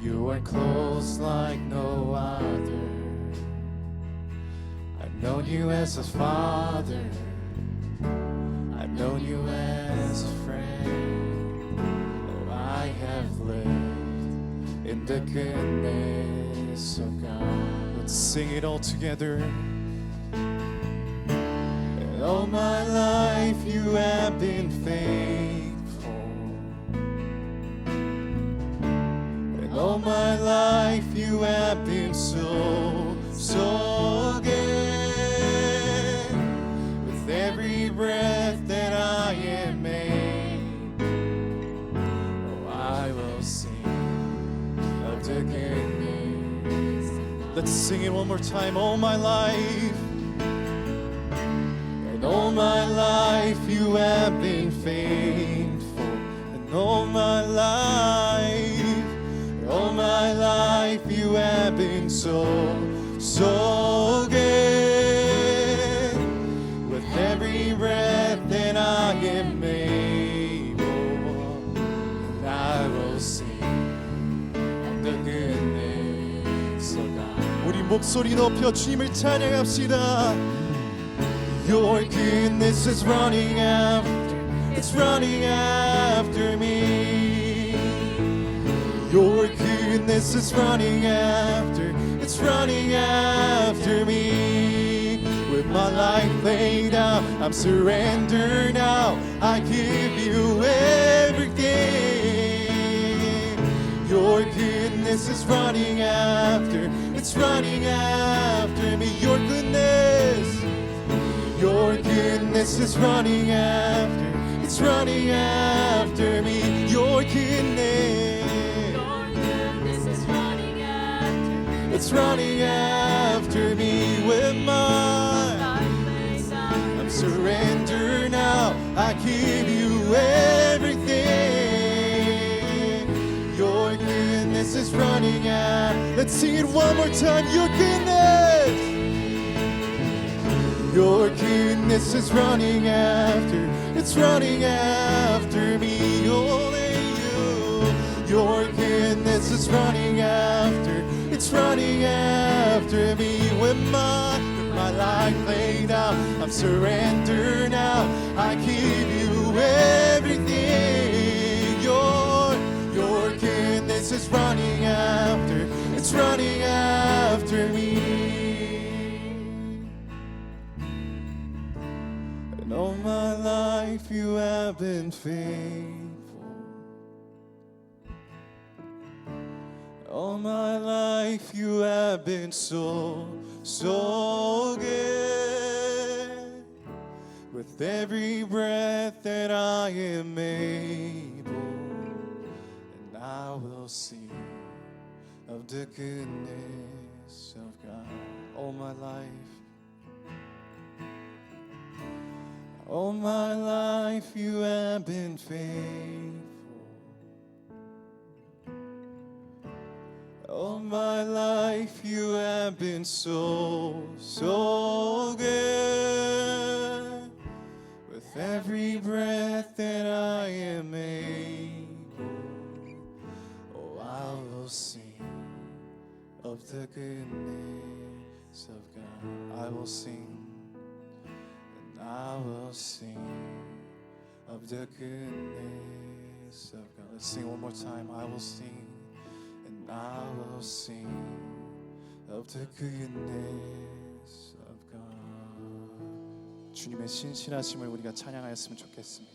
You are close like no other. I've known you as a father. I've known you as a friend. Oh, I have lived in the goodness of God. Let's sing it all together. And all my life you have been faithful. And all my life you have been so, so good. With every breath that I am able, oh, I will sing of the goodness. Let's sing it one more time. All my life, and all my life you have been faithful. And all my life you have been so, so good. With every breath that I am able, and I will sing of the goodness of God. 우리 목소리 높여 주님을 찬양합시다. Your goodness is running after, it's running after me. Your goodness is running after, it's running after me. With my life laid out, I'm surrendered now. I give you everything. Your goodness is running after, it's running after me. Your goodness is running after, it's running after me. Your goodness is running after, it's running after me. With my life, I'm surrendered now. I give you everything. Your goodness is running after. Let's sing it one more time. Your goodness. Your goodness is running after, it's running after me. Only you. Your goodness is running after, it's running after me. With my life laid out, I'm surrendered now. I give you everything. Your goodness is running after, it's running after me. And all my life you have been faithful. All my life you have been so, so good. With every breath that I am able, and I will sing of the goodness of God. All my life. All my life you have been faithful. All my life you have been so, so good. With every breath that I am able, oh, I will sing of the goodness of God. I will sing. I will sing of the goodness of God. Let's sing one more time. I will sing, and I will sing of the goodness of God. 주님의 신실하심을 우리가 찬양하였으면 좋겠습니다.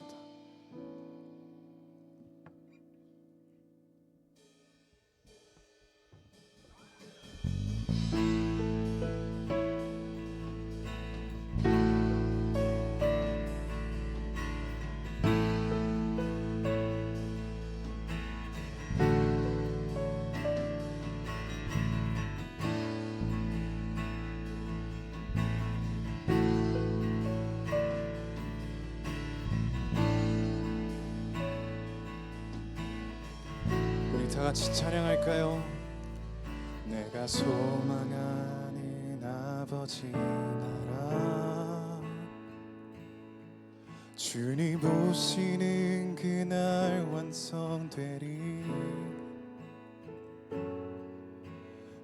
다 같이 찬양할까요? 내가 소망하는 아버지 나라 주님 오시는 그날 완성되리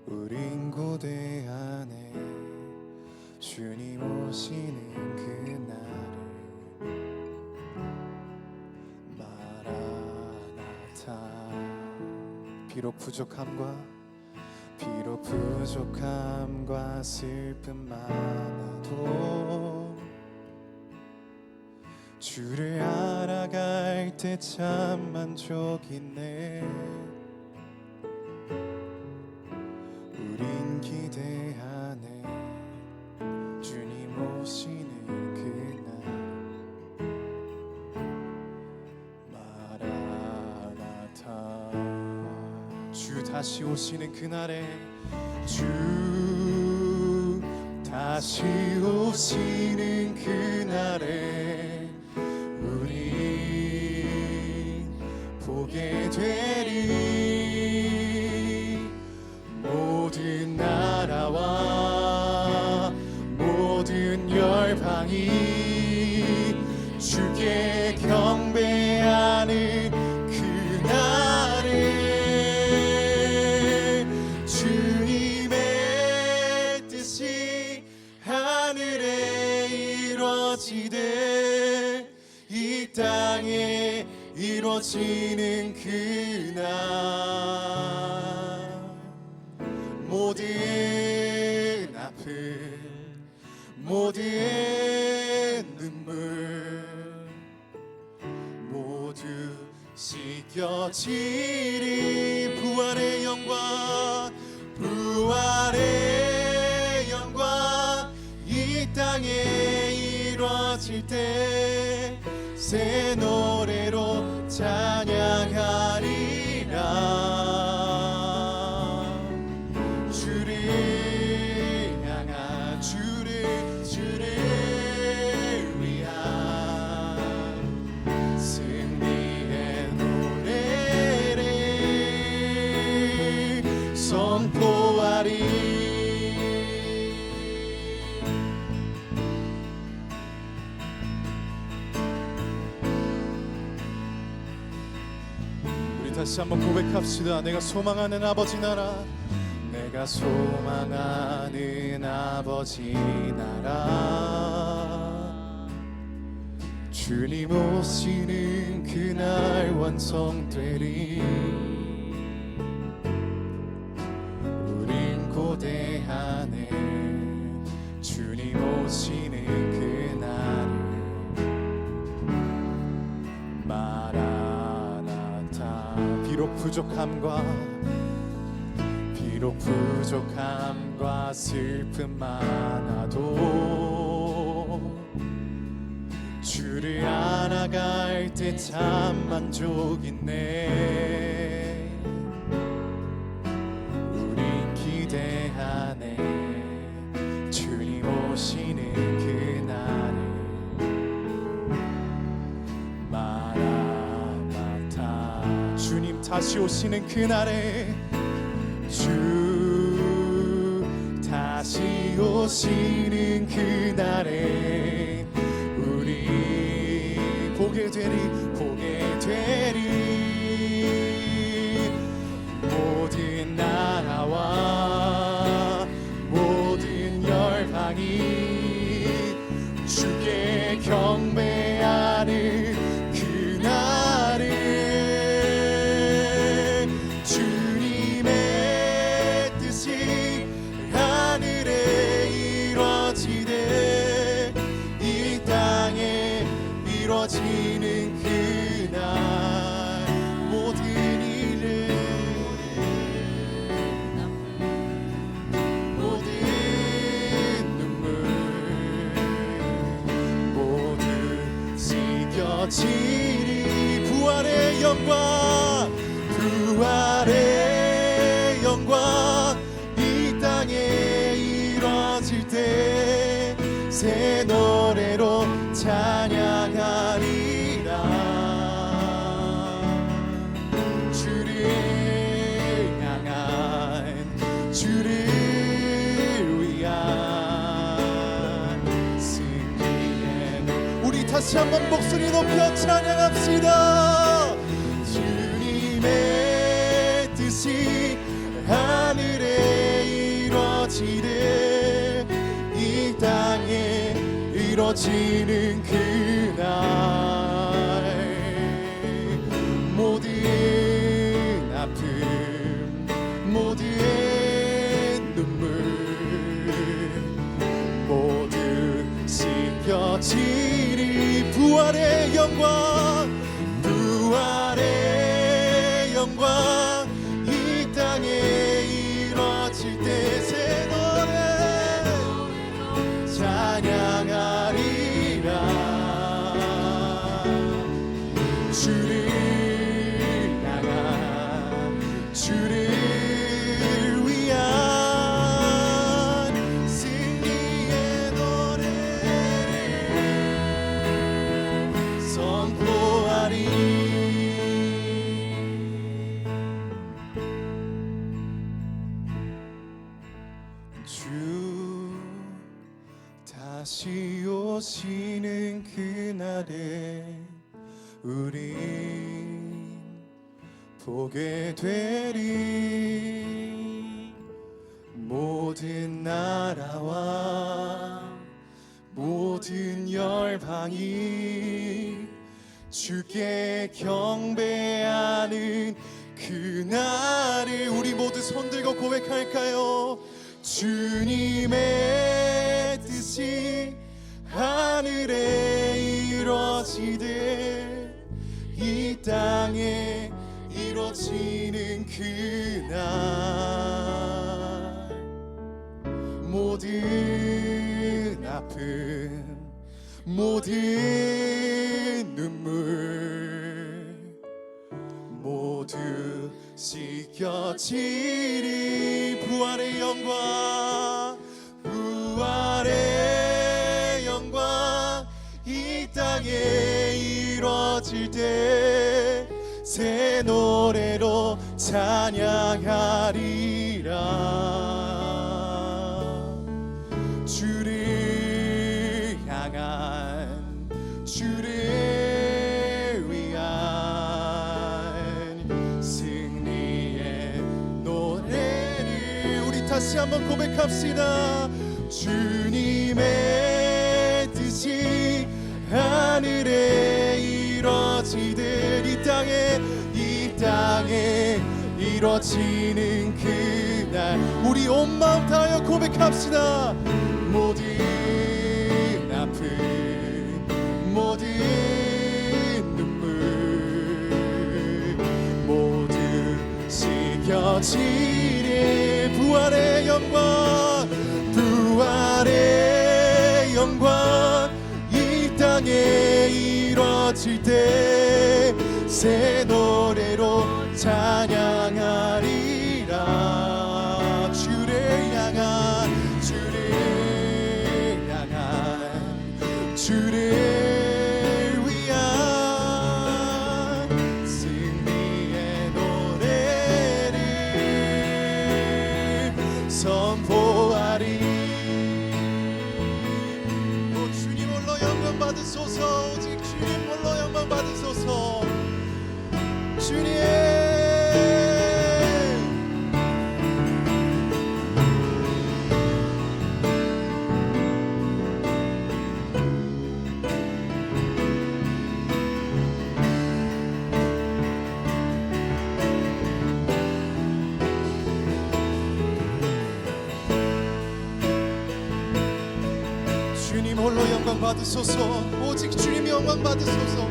우린 고대 안에 주님 오시는 그날을 마라나타. 비록 부족함과 슬픔 많아도 주를 알아갈 때 참 만족이네. 우린 기대하네 주님 오시는 그날 마라나타. 주 다시 오시는 그날에 주 다시 오시는 그날에 우리 보게 되리. 모든 나라와 모든 열방이 주께 경배하는 그날에 주님의 뜻이 하늘에 이루어지되 이 땅에 이루어지는 그날 모든 아픔 모든 눈물 모두 씻겨지리. 부활의 영광 이 땅에 이루어질 때 새 노래로 찬양하리라. 주를 향한 주를 위한 승리의 노래를 선포하리. 다시 한번 고백합시다. 내가 소망하는 아버지 나라, 내가 소망하는 아버지 나라, 주님 오시는 그날 완성되리. 우린 고대하네 주님 오시는 그날을 비록 부족함과 슬픔 많아도 주를 알아갈 때 참 만족이네. 우린 기대하네 주님 오시는 그날을 마라나타. 주님 다시 오시는 그날에 주 다시 오시는 그날에 우리 보게 되리. 모든 나라와 모든 열방이 주께 경배하는 그날에 주님의 뜻이 하늘에 이루어지되 이 땅에 이루어지는 그날 모든 일을 모든 눈물 모두 씻겨지리. 부활의 영광 이 땅에 이루어질 때 새 노래로 찬양하리라. 주를 향한 주를 위한 승리의 우리 다시 한번 목소리 높여 찬양합시다. 주님의 뜻이 하늘에 이루어지는 그날 모든 아픔 모든 눈물 모두 씻겨지리 부활의 영광 부활의 영광 이 땅에 이루어질 때 새 노래 찬양하리라 주를 향한 주를 위한 승리의 노래를 선포하리 주 다시 오시는 그날에 우린 보게 되리 모든 나라와 모든 열방이 주께 경배하는 그날을 우리 모두 손들고 고백할까요? 주님의 뜻이 하늘에 이루어지듯 이 땅에 이루어지는 그날 모든 아픔 모든 눈물 모두 씻겨지리 부활의 영광 부활의 영광 이 땅에 이루어질 때 새 노래로 찬양하리라 주를 향한 주를 위한 승리의 노래를 우리 다시 한번 고백합시다 주님의 뜻이 하늘에 이루어지듯 이 땅에 이루어지는 그날 우리 온 마음 다하여 고백합시다 모든 아픔 모든 눈물 모두 씻겨지리 부활의 영광 부활의 영광 이 땅에 이루어질 때 새 노래로 찬양하리라 주를 향한 주를 위한 승리의 노래를 선포하리 오 주님 홀로 영광 받으소서 오직 주님 홀로 영광 받으소서 주님 주님 홀로 영광 받으소서 오직 주님 영광 받으소서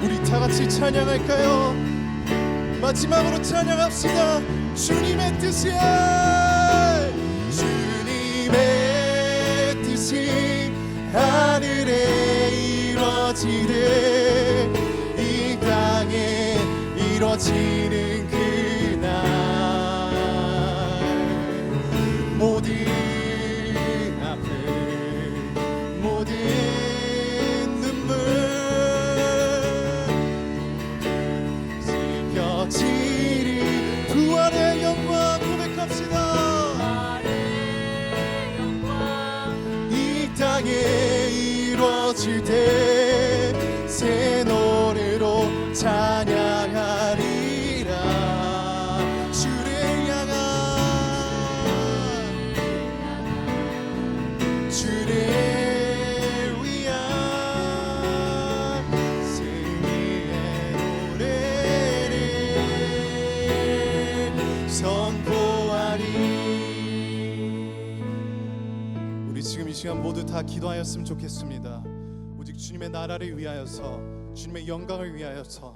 우리 다같이 찬양할까요? 마지막으로 찬양합시다 주님의 뜻이야 주님의 뜻이 하늘에 이루어지듯 이 땅에 이루어지는 그날 모든 아픔 모든 눈물 씻겨지리 부활의 영광 고백합시다 이 땅에 이루어질 때 찬양하리라. 주를 향한 주를 위한 승리의 노래를 선포하리. 우리 지금 이 시간 모두 다 기도하였으면 좋겠습니다. 오직 주님의 나라를 위하여서, 주님의 영광을 위하여서,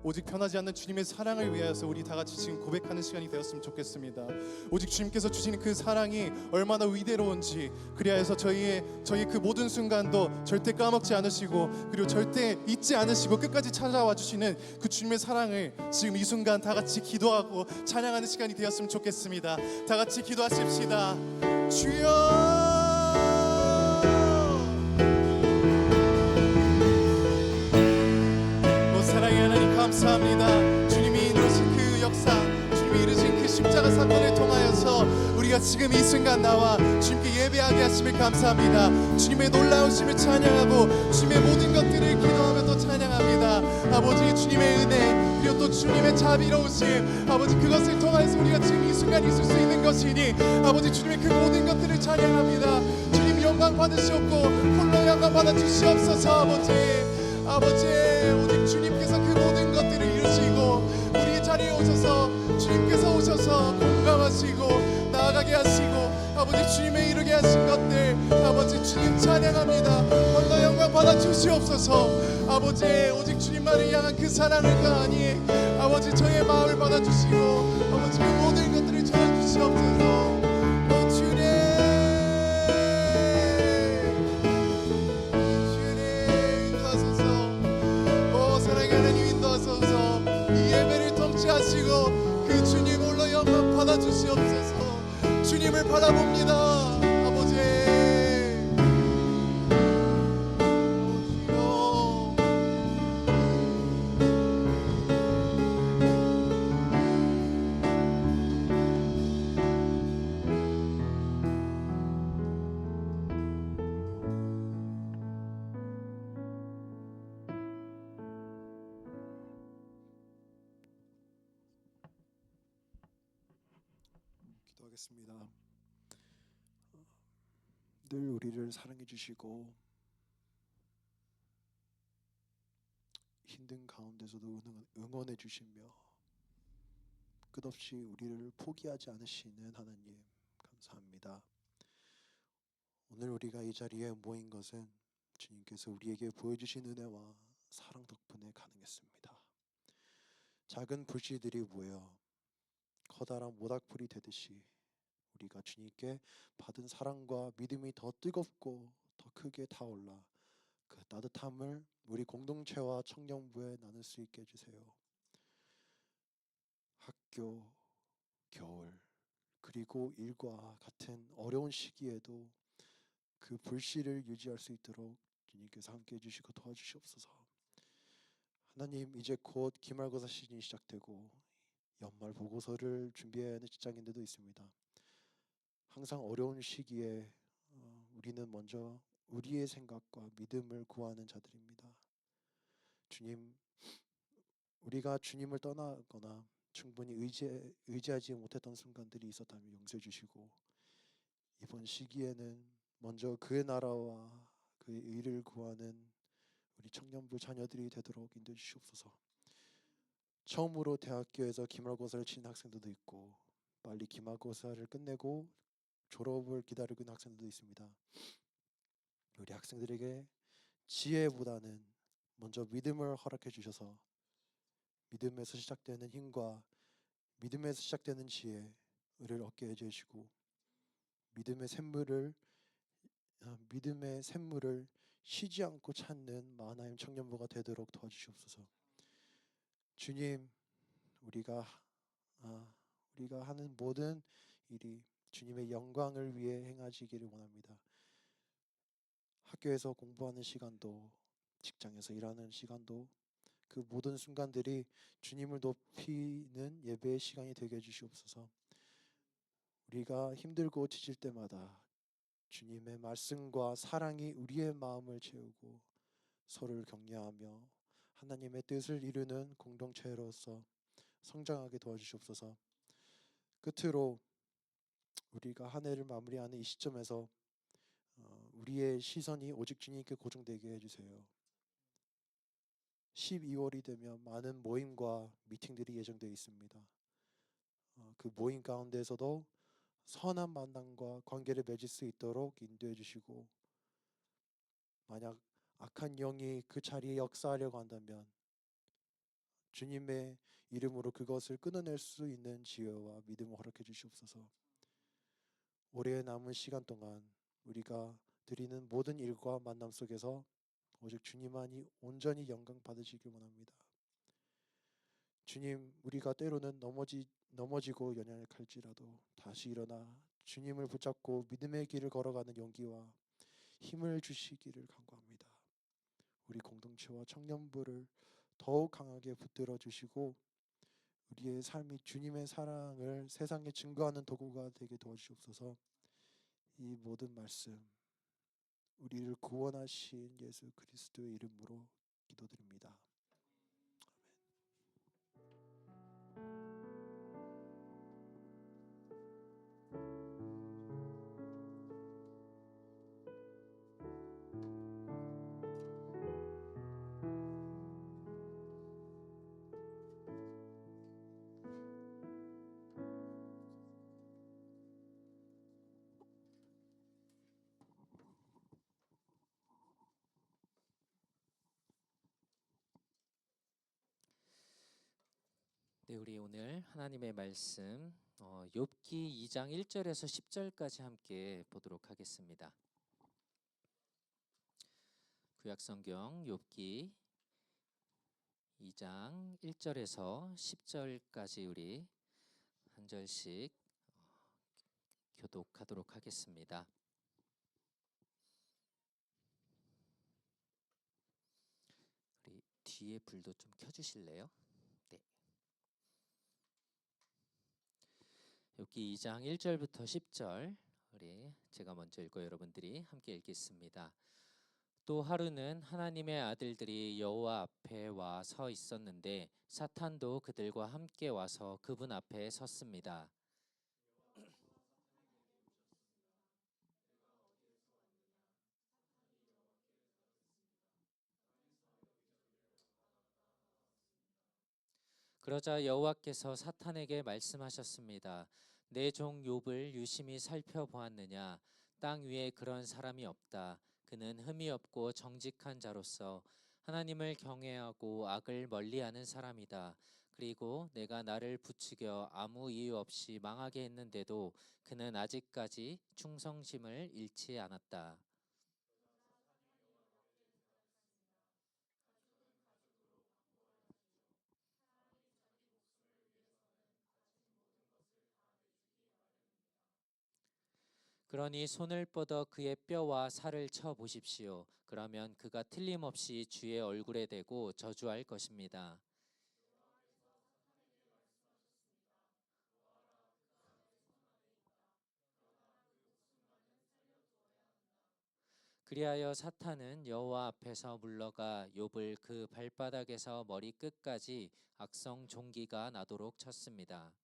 오직 변하지 않는 주님의 사랑을 위하여서 우리 다 같이 지금 고백하는 시간이 되었으면 좋겠습니다. 오직 주님께서 주시는 그 사랑이 얼마나 위대로운지, 그리하여서 저희의 그 모든 순간도 절대 까먹지 않으시고, 그리고 절대 잊지 않으시고 끝까지 찾아와 주시는 그 주님의 사랑을 지금 이 순간 다 같이 기도하고 찬양하는 시간이 되었으면 좋겠습니다. 다 같이 기도하십시다. 주여, 사랑의 하나님 감사합니다. 주님이 이루신 그 역사, 주님이 이루신 그 십자가 사건을 통하여서 우리가 지금 이 순간 나와 주님께 예배하게 하심을 감사합니다. 주님의 놀라우심을 찬양하고 주님의 모든 것들을 기도하며 또 찬양합니다. 아버지, 주님의 은혜 그리고 또 주님의 자비로우심, 아버지, 그것을 통하여서 우리가 지금 이 순간 있을 수 있는 것이니 아버지, 주님의 그 모든 것들을 찬양합니다. 주님 영광 받으시옵고 홀로 영광 받아 주시옵소서. 아버지, 오직 주님께서 그 모든 것들을 이루시고 우리 자리에 오셔서 주님께서 오셔서 공감하시고 나아가게 하시고 아버지, 주님의 이루게 하신 것들 아버지 주님 찬양합니다. 홀로 영광 받아 주시옵소서. 아버지, 오직 주님만을 향한 그 사랑을 가하니 아버지 저희의 마음을 받아 주시고 아버지 그 모든 것들을 전해 주시옵소서. 하시고 그 주님 홀로 영광 받아 주시옵소서. 주님을 바라봅니다. 아버지, 기도하겠습니다. 늘 우리를 사랑해 주시고 힘든 가운데서도 응원해 주시며 끝없이 우리를 포기하지 않으시는 하나님 감사합니다. 오늘 우리가 이 자리에 모인 것은 주님께서 우리에게 보여주신 은혜와 사랑 덕분에 가능했습니다. 작은 불씨들이 모여 커다란 모닥불이 되듯이 우리가 주님께 받은 사랑과 믿음이 더 뜨겁고 더 크게 타올라 그 따뜻함을 우리 공동체와 청년부에 나눌 수 있게 해주세요. 학교, 겨울, 그리고 일과 같은 어려운 시기에도 그 불씨를 유지할 수 있도록 주님께서 함께 해주시고 도와주시옵소서. 하나님, 이제 곧 기말고사 시즌이 시작되고 연말 보고서를 준비해야 하는 직장인들도 있습니다. 항상 어려운 시기에 우리는 먼저 우리의 생각과 믿음을 구하는 자들입니다. 주님, 우리가 주님을 떠나거나 충분히 의지하지 못했던 순간들이 있었다면 용서해 주시고 이번 시기에는 먼저 그의 나라와 그의 의를 구하는 우리 청년부 자녀들이 되도록 인도해 주시옵소서. 처음으로 대학교에서 기말고사를 치는 학생들도 있고 빨리 기말고사를 끝내고 졸업을 기다리고 있는 학생들도 있습니다. 우리 학생들에게 지혜보다는 먼저 믿음을 허락해 주셔서 믿음에서 시작되는 힘과 믿음에서 시작되는 지혜를 얻게 해주시고 믿음의 샘물을 쉬지 않고 찾는 하나님 청년부가 되도록 도와주시옵소서. 주님, 우리가 하는 모든 일이 주님의 영광을 위해 행하시기를 원합니다. 학교에서 공부하는 시간도 직장에서 일하는 시간도 그 모든 순간들이 주님을 높이는 예배의 시간이 되게 해주시옵소서. 우리가 힘들고 지칠 때마다 주님의 말씀과 사랑이 우리의 마음을 채우고 서로를 격려하며 하나님의 뜻을 이루는 공동체로서 성장하게 도와주시옵소서. 끝으로 우리가 한 해를 마무리하는 이 시점에서 우리의 시선이 오직 주님께 고정되게 해주세요. 12월이 되면 많은 모임과 미팅들이 예정되어 있습니다. 그 모임 가운데서도 선한 만남과 관계를 맺을 수 있도록 인도해 주시고, 만약 악한 영이 그 자리에 역사하려고 한다면 주님의 이름으로 그것을 끊어낼 수 있는 지혜와 믿음을 허락해 주시옵소서. 올해 남은 시간 동안 우리가 드리는 모든 일과 만남 속에서 오직 주님만이 온전히 영광 받으시길 원합니다. 주님, 우리가 때로는 넘어지고 연약할지라도 다시 일어나 주님을 붙잡고 믿음의 길을 걸어가는 용기와 힘을 주시기를 간구합니다. 우리 공동체와 청년부를 더욱 강하게 붙들어 주시고 우리의 삶이 주님의 사랑을 세상에 증거하는 도구가 되게 도와주시옵소서. 이 모든 말씀 우리를 구원하신 예수 그리스도의 이름으로 기도드립니다. 네, 우리 오늘 하나님의 말씀 욥기 2장 1절에서 10절까지 함께 보도록 하겠습니다. 구약성경 욥기 2장 1절에서 10절까지 우리 한 절씩 교독하도록 하겠습니다. 우리 뒤에 불도 좀 켜주실래요? 네. 욥기 2장 1절부터 10절 우리 제가 먼저 읽고 여러분들이 함께 읽겠습니다. 또 하루는 하나님의 아들들이 여호와 앞에 와 서 있었는데 사탄도 그들과 함께 와서 그분 앞에 섰습니다. 그러자 여호와께서 사탄에게 말씀하셨습니다. 내 종 욥을 유심히 살펴보았느냐? 땅 위에 그런 사람이 없다. 그는 흠이 없고 정직한 자로서 하나님을 경외하고 악을 멀리하는 사람이다. 그리고 내가 나를 부추겨 아무 이유 없이 망하게 했는데도 그는 아직까지 충성심을 잃지 않았다. 그러니 손을 뻗어 그의 뼈와 살을 쳐 보십시오. 그러면 그가 틀림없이 주의 얼굴에 대고 저주할 것입니다. 그리하여 사탄은 여호와 앞에서 물러가 욥을 그 발바닥에서 머리 끝까지 악성 종기가 나도록 쳤습니다.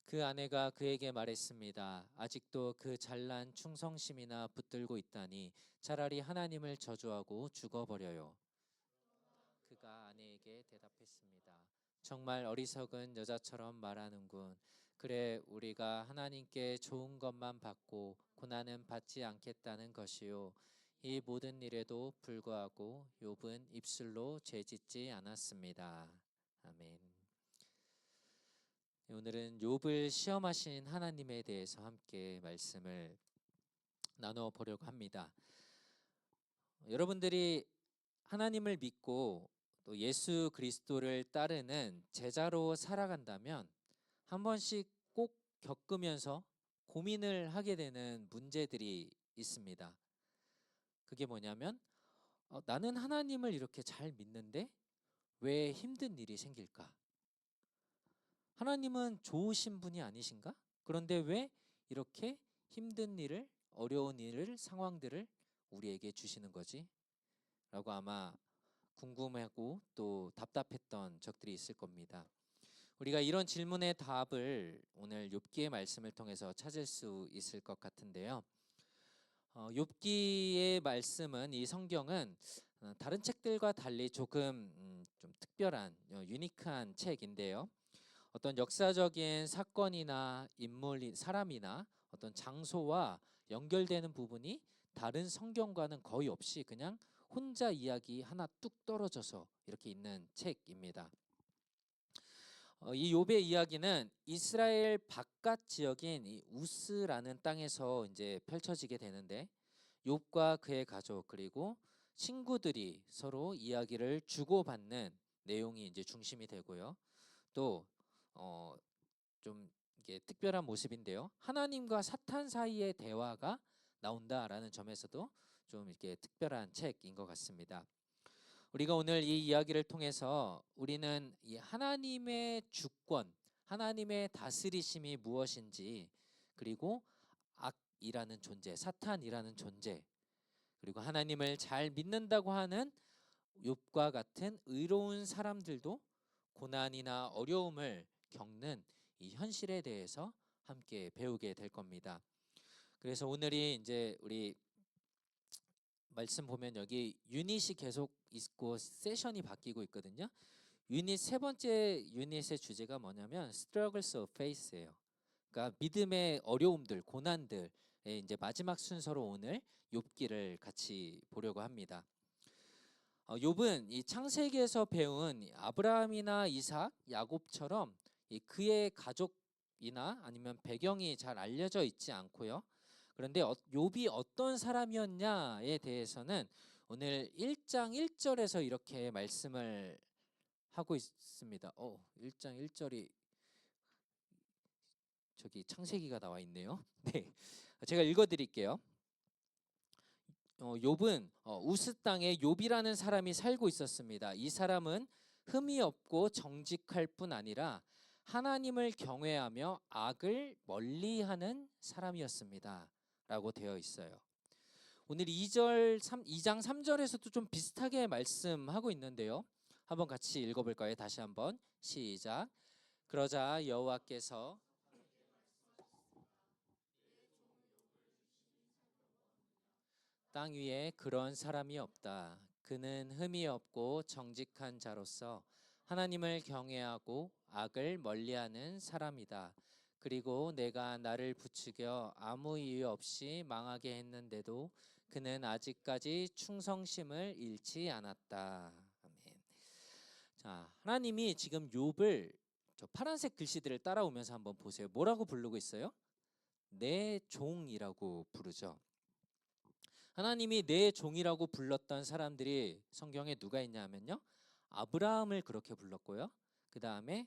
그 아내가 그에게 말했습니다. 아직도 그 잘난 충성심이나 붙들고 있다니 차라리 하나님을 저주하고 죽어버려요. 그가 아내에게 대답했습니다. 정말 어리석은 여자처럼 말하는군. 그래, 우리가 하나님께 좋은 것만 받고 고난은 받지 않겠다는 것이요. 이 모든 일에도 불구하고 욥은 입술로 죄짓지 않았습니다. 아멘. 오늘은 욥을 시험하신 하나님에 대해서 함께 말씀을 나누어 보려고 합니다. 여러분들이 하나님을 믿고 또 예수 그리스도를 따르는 제자로 살아간다면 한 번씩 꼭 겪으면서 고민을 하게 되는 문제들이 있습니다. 그게 뭐냐면 나는 하나님을 이렇게 잘 믿는데 왜 힘든 일이 생길까? 하나님은 좋으신 분이 아니신가? 그런데 왜 이렇게 힘든 일을 어려운 일을 상황들을 우리에게 주시는 거지? 라고 아마 궁금하고 또 답답했던 적들이 있을 겁니다. 우리가 이런 질문의 답을 오늘 욥기의 말씀을 통해서 찾을 수 있을 것 같은데요. 욥기의 말씀은 이 성경은 다른 책들과 달리 조금 좀 특별한 유니크한 책인데요. 어떤 역사적인 사건이나 인물, 사람이나 어떤 장소와 연결되는 부분이 다른 성경과는 거의 없이 그냥 혼자 이야기 하나 뚝 떨어져서 이렇게 있는 책입니다. 이 욥의 이야기는 이스라엘 바깥 지역인 이 우스라는 땅에서 이제 펼쳐지게 되는데 욥과 그의 가족 그리고 친구들이 서로 이야기를 주고받는 내용이 이제 중심이 되고요. 또 좀 이게 특별한 모습인데요. 하나님과 사탄 사이의 대화가 나온다라는 점에서도 좀 이렇게 특별한 책인 것 같습니다. 우리가 오늘 이 이야기를 통해서 우리는 이 하나님의 주권, 하나님의 다스리심이 무엇인지, 그리고 악이라는 존재, 사탄이라는 존재, 그리고 하나님을 잘 믿는다고 하는 욥과 같은 의로운 사람들도 고난이나 어려움을 겪는 이 현실에 대해서 함께 배우게 될 겁니다. 그래서 오늘이 이제 우리 말씀 보면 여기 유닛이 계속 있고 세션이 바뀌고 있거든요. 유닛 세 번째 유닛의 주제가 뭐냐면 Struggles of Faith예요. 그러니까 믿음의 어려움들, 고난들의 이제 마지막 순서로 오늘 욥기를 같이 보려고 합니다. 욥은 이 창세기에서 배운 아브라함이나 이삭, 야곱처럼 그의 가족이나 아니면 배경이 잘 알려져 있지 않고요. 그런데 욥이 어떤 사람이었냐에 대해서는 오늘 1장 1절에서 이렇게 말씀을 하고 있습니다. 1장 1절이 저기 창세기가 나와 있네요. 네, 제가 읽어드릴게요. 욥은 우스 땅에 욥이라는 사람이 살고 있었습니다. 이 사람은 흠이 없고 정직할 뿐 아니라 하나님을 경외하며 악을 멀리하는 사람이었습니다. 라고 되어 있어요. 오늘 2장 3절에서도 좀 비슷하게 말씀하고 있는데요. 한번 같이 읽어볼까요? 다시 한번 시작. 그러자 여호와께서 땅 위에 그런 사람이 없다. 그는 흠이 없고 정직한 자로서 하나님을 경외하고 악을 멀리하는 사람이다. 그리고 내가 나를 부추겨 아무 이유 없이 망하게 했는데도 그는 아직까지 충성심을 잃지 않았다. 아멘. 자, 하나님이 지금 욥을 저 파란색 글씨들을 따라오면서 한번 보세요. 뭐라고 부르고 있어요? 내 종이라고 부르죠. 하나님이 내 종이라고 불렀던 사람들이 성경에 누가 있냐면요. 아브라함을 그렇게 불렀고요. 그 다음에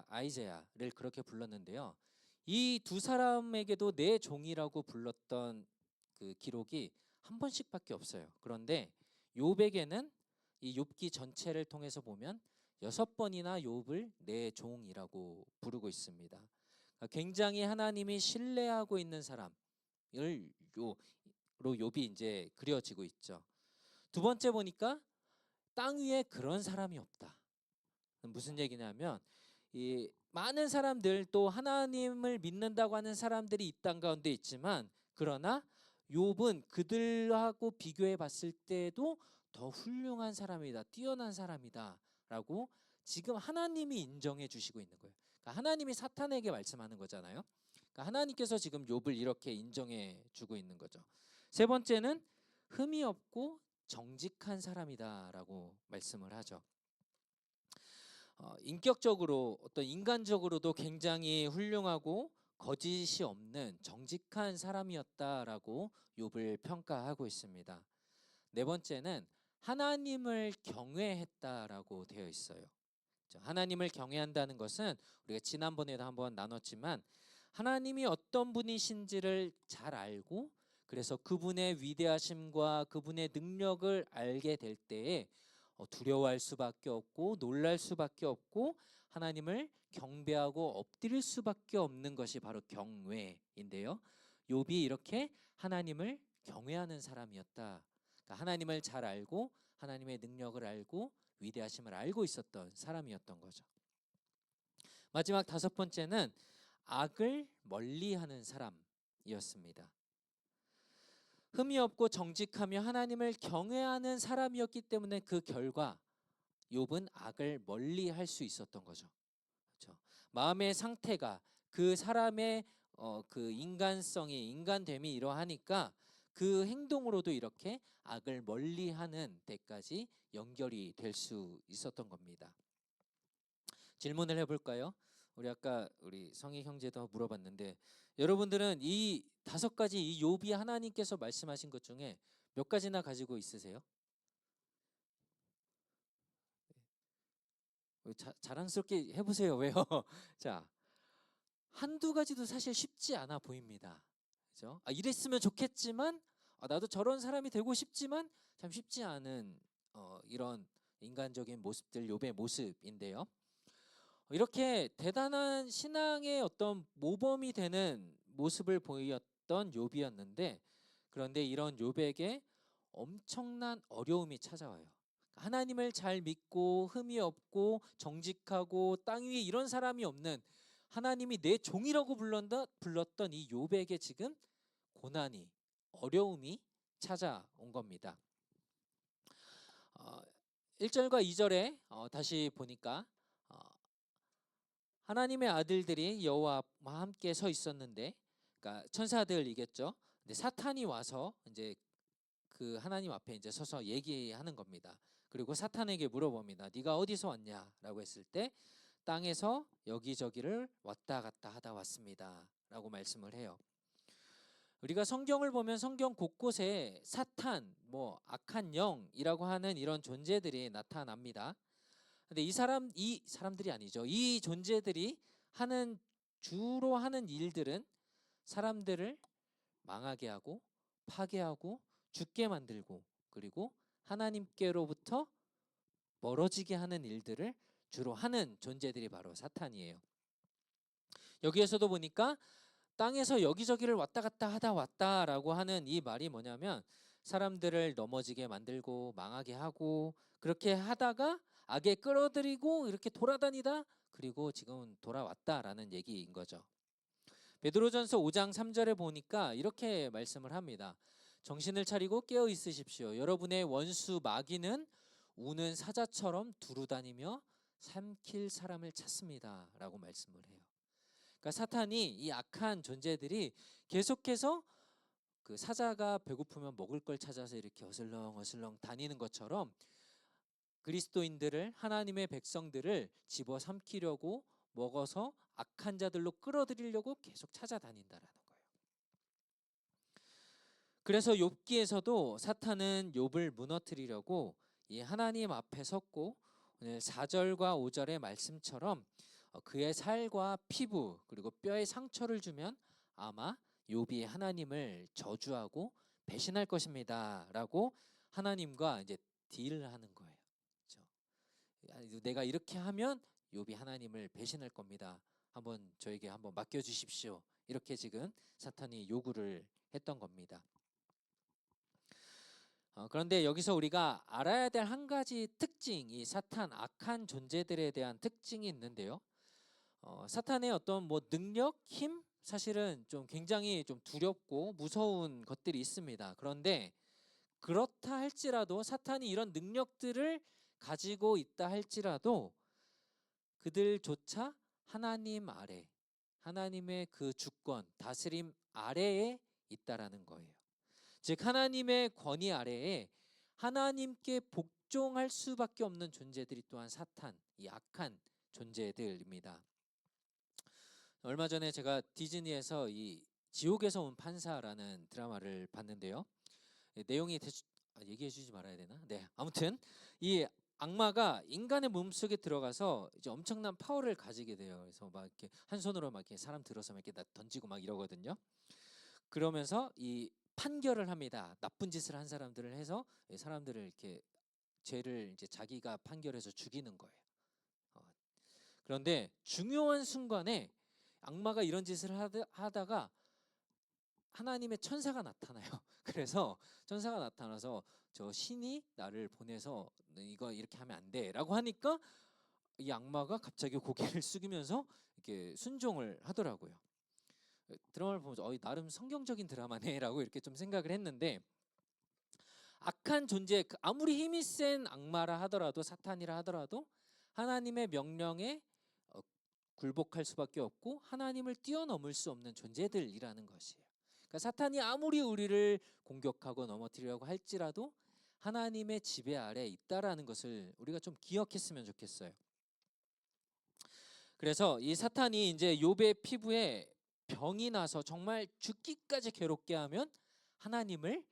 아이자야를 그렇게 불렀는데요. 이 두 사람에게도 내 종이라고 불렀던 그 기록이 한 번씩밖에 없어요. 그런데 욥에게는 이 욥기 전체를 통해서 보면 6번이나 욥을 내 종이라고 부르고 있습니다. 굉장히 하나님이 신뢰하고 있는 사람을 로 욥이 이제 그려지고 있죠. 두 번째 보니까 땅 위에 그런 사람이 없다. 무슨 얘기냐면 이 많은 사람들 또 하나님을 믿는다고 하는 사람들이 이 땅 가운데 있지만 그러나 욥은 그들하고 비교해 봤을 때도 더 훌륭한 사람이다, 뛰어난 사람이다라고 지금 하나님이 인정해 주시고 있는 거예요. 그러니까 하나님이 사탄에게 말씀하는 거잖아요. 그러니까 하나님께서 지금 욥을 이렇게 인정해 주고 있는 거죠. 세 번째는 흠이 없고 정직한 사람이다라고 말씀을 하죠. 인격적으로 어떤 인간적으로도 굉장히 훌륭하고 거짓이 없는 정직한 사람이었다라고 욥을 평가하고 있습니다. 네 번째는 하나님을 경외했다라고 되어 있어요. 하나님을 경외한다는 것은 우리가 지난번에도 한번 나눴지만 하나님이 어떤 분이신지를 잘 알고 그래서 그분의 위대하심과 그분의 능력을 알게 될 때에 두려워할 수밖에 없고 놀랄 수밖에 없고 하나님을 경배하고 엎드릴 수밖에 없는 것이 바로 경외인데요. 욥이 이렇게 하나님을 경외하는 사람이었다. 그러니까 하나님을 잘 알고 하나님의 능력을 알고 위대하심을 알고 있었던 사람이었던 거죠. 마지막 다섯 번째는 악을 멀리하는 사람이었습니다. 흠이 없고 정직하며 하나님을 경외하는 사람이었기 때문에 그 결과 욥은 악을 멀리할 수 있었던 거죠. 그렇죠? 마음의 상태가 그 사람의 그 인간성이 인간됨이 이러하니까 그 행동으로도 이렇게 악을 멀리하는 데까지 연결이 될 수 있었던 겁니다. 질문을 해볼까요? 우리 성희 형제도 물어봤는데 여러분들은 이 다섯 가지 이 욥이 하나님께서 말씀하신 것 중에 몇 가지나 가지고 있으세요? 자랑스럽게 해보세요. 왜요? 자, 한두 가지도 사실 쉽지 않아 보입니다. 그죠? 이랬으면 좋겠지만 나도 저런 사람이 되고 싶지만 참 쉽지 않은 이런 인간적인 모습들 욥의 모습인데요. 이렇게 대단한 신앙의 어떤 모범이 되는 모습을 보였던 욥이었는데 그런데 이런 욥에게 엄청난 어려움이 찾아와요. 하나님을 잘 믿고 흠이 없고 정직하고 땅 위에 이런 사람이 없는 하나님이 내 종이라고 불렀던 이 욥에게 지금 고난이 어려움이 찾아온 겁니다. 1절과 2절에 다시 보니까 하나님의 아들들이 여호와와 함께 서 있었는데, 그러니까 천사들이겠죠. 근데 사탄이 와서 이제 그 하나님 앞에 이제 서서 얘기하는 겁니다. 그리고 사탄에게 물어봅니다. 네가 어디서 왔냐라고 했을 때 땅에서 여기저기를 왔다 갔다 하다 왔습니다라고 말씀을 해요. 우리가 성경을 보면 성경 곳곳에 사탄, 뭐 악한 영이라고 하는 이런 존재들이 나타납니다. 근데 이 사람들이 아니죠. 이 존재들이 주로 하는 일들은 사람들을 망하게 하고 파괴하고 죽게 만들고 그리고 하나님께로부터 멀어지게 하는 일들을 주로 하는 존재들이 바로 사탄이에요. 여기에서도 보니까 땅에서 여기저기를 왔다 갔다 하다 왔다라고 하는 이 말이 뭐냐면 사람들을 넘어지게 만들고 망하게 하고 그렇게 하다가 악에 끌어들이고 이렇게 돌아다니다 그리고 지금은 돌아왔다라는 얘기인 거죠. 베드로전서 5장 3절에 보니까 이렇게 말씀을 합니다. 정신을 차리고 깨어 있으십시오. 여러분의 원수 마귀는 우는 사자처럼 두루다니며 삼킬 사람을 찾습니다. 라고 말씀을 해요. 그러니까 사탄이 이 악한 존재들이 계속해서 그 사자가 배고프면 먹을 걸 찾아서 이렇게 어슬렁어슬렁 다니는 것처럼 그리스도인들을 하나님의 백성들을 집어삼키려고 먹어서 악한 자들로 끌어들이려고 계속 찾아다닌다라는 거예요. 그래서 욥기에서도 사탄은 욥을 무너뜨리려고 이 하나님 앞에 섰고 오늘 4절과 5절의 말씀처럼 그의 살과 피부 그리고 뼈에 상처를 주면 아마 욥이 하나님을 저주하고 배신할 것입니다라고 하나님과 이제 딜을 하는 거예요. 그렇죠? 내가 이렇게 하면 욥이 하나님을 배신할 겁니다. 저에게 한번 맡겨 주십시오. 이렇게 지금 사탄이 요구를 했던 겁니다. 그런데 여기서 우리가 알아야 될 한 가지 특징, 이 사탄 악한 존재들에 대한 특징이 있는데요. 사탄의 어떤 뭐 능력, 힘 사실은 좀 굉장히 좀 두렵고 무서운 것들이 있습니다. 그런데 그렇다 할지라도 사탄이 이런 능력들을 가지고 있다 할지라도 그들조차 하나님 아래, 하나님의 그 주권, 다스림 아래에 있다라는 거예요. 즉 하나님의 권위 아래에 하나님께 복종할 수밖에 없는 존재들이 또한 사탄, 이 악한 존재들입니다. 얼마 전에 제가 디즈니에서 이 지옥에서 온 판사라는 드라마를 봤는데요. 내용이 얘기해 주지 말아야 되나? 네, 아무튼 이 악마가 인간의 몸속에 들어가서 이제 엄청난 파워를 가지게 돼요. 그래서 막 이렇게 한 손으로 막 이렇게 사람 들어서 막 이렇게 던지고 막 이러거든요. 그러면서 이 판결을 합니다. 나쁜 짓을 한 사람들을 해서 사람들을 이렇게 죄를 이제 자기가 판결해서 죽이는 거예요. 그런데 중요한 순간에 악마가 이런 짓을 하다가 하나님의 천사가 나타나요. 그래서 천사가 나타나서 저 신이 나를 보내서 이거 이렇게 하면 안 돼라고 하니까 이 악마가 갑자기 고개를 숙이면서 이렇게 순종을 하더라고요. 드라마를 보면서 나름 성경적인 드라마네라고 이렇게 좀 생각을 했는데, 악한 존재, 아무리 힘이 센 악마라 하더라도, 사탄이라 하더라도 하나님의 명령에 굴복할 수밖에 없고 하나님을 뛰어넘을 수 없는 존재들이라는 것이에요. 그러니까 사탄이 아무리 우리를 공격하고 넘어뜨리려고 할지라도 하나님의 지배 아래에 있다라는 것을 우리가 좀 기억했으면 좋겠어요. 그래서 이 사탄이 이제 욥의 피부에 병이 나서 정말 죽기까지 괴롭게 하면 하나님을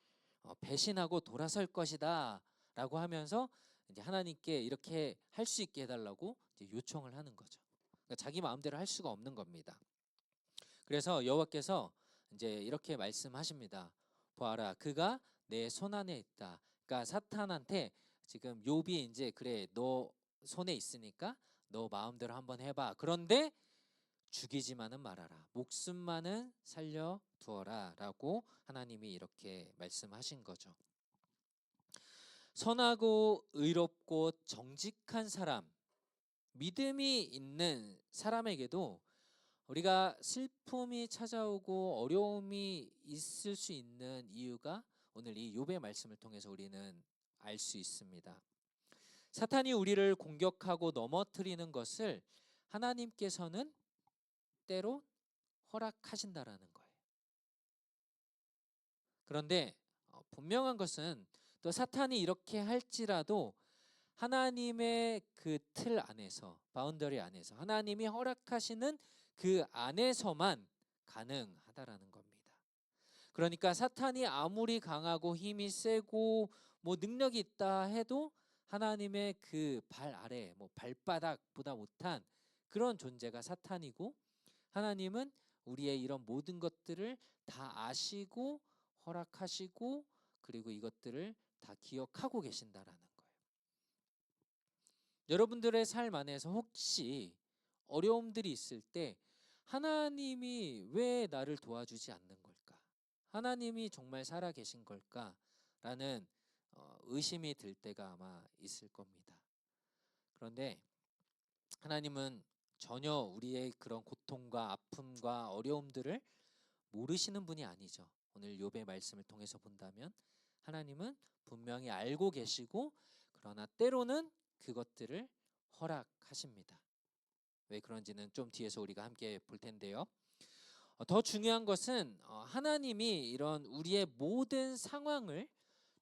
배신하고 돌아설 것이다 라고 하면서 이제 하나님께 이렇게 할 수 있게 해달라고 이제 요청을 하는 거죠. 그러니까 자기 마음대로 할 수가 없는 겁니다. 그래서 여호와께서 이제 이렇게 말씀하십니다. 보아라, 그가 내 손안에 있다. 그러니까 사탄한테 지금 욥이 이제 그래, 너 손에 있으니까 너 마음대로 한번 해봐. 그런데 죽이지만은 말아라. 목숨만은 살려 두어라라고 하나님이 이렇게 말씀하신 거죠. 선하고 의롭고 정직한 사람, 믿음이 있는 사람에게도 우리가 슬픔이 찾아오고 어려움이 있을 수 있는 이유가 오늘 이 욥의 말씀을 통해서 우리는 알 수 있습니다. 사탄이 우리를 공격하고 넘어뜨리는 것을 하나님께서는 때로 허락하신다라는 거예요. 그런데 분명한 것은 또 사탄이 이렇게 할지라도 하나님의 그 틀 안에서, 바운더리 안에서, 하나님이 허락하시는 그 안에서만 가능하다라는 겁니다. 그러니까 사탄이 아무리 강하고 힘이 세고 뭐 능력이 있다 해도 하나님의 그 발 아래, 뭐 발바닥보다 못한 그런 존재가 사탄이고, 하나님은 우리의 이런 모든 것들을 다 아시고 허락하시고 그리고 이것들을 다 기억하고 계신다라는 거예요. 여러분들의 삶 안에서 혹시 어려움들이 있을 때 하나님이 왜 나를 도와주지 않는 걸까? 하나님이 정말 살아 계신 걸까? 라는 의심이 들 때가 아마 있을 겁니다. 그런데 하나님은 전혀 우리의 그런 고통과 아픔과 어려움들을 모르시는 분이 아니죠. 오늘 욥의 말씀을 통해서 본다면 하나님은 분명히 알고 계시고, 그러나 때로는 그것들을 허락하십니다. 왜 그런지는 좀 뒤에서 우리가 함께 볼 텐데요. 더 중요한 것은 하나님이 이런 우리의 모든 상황을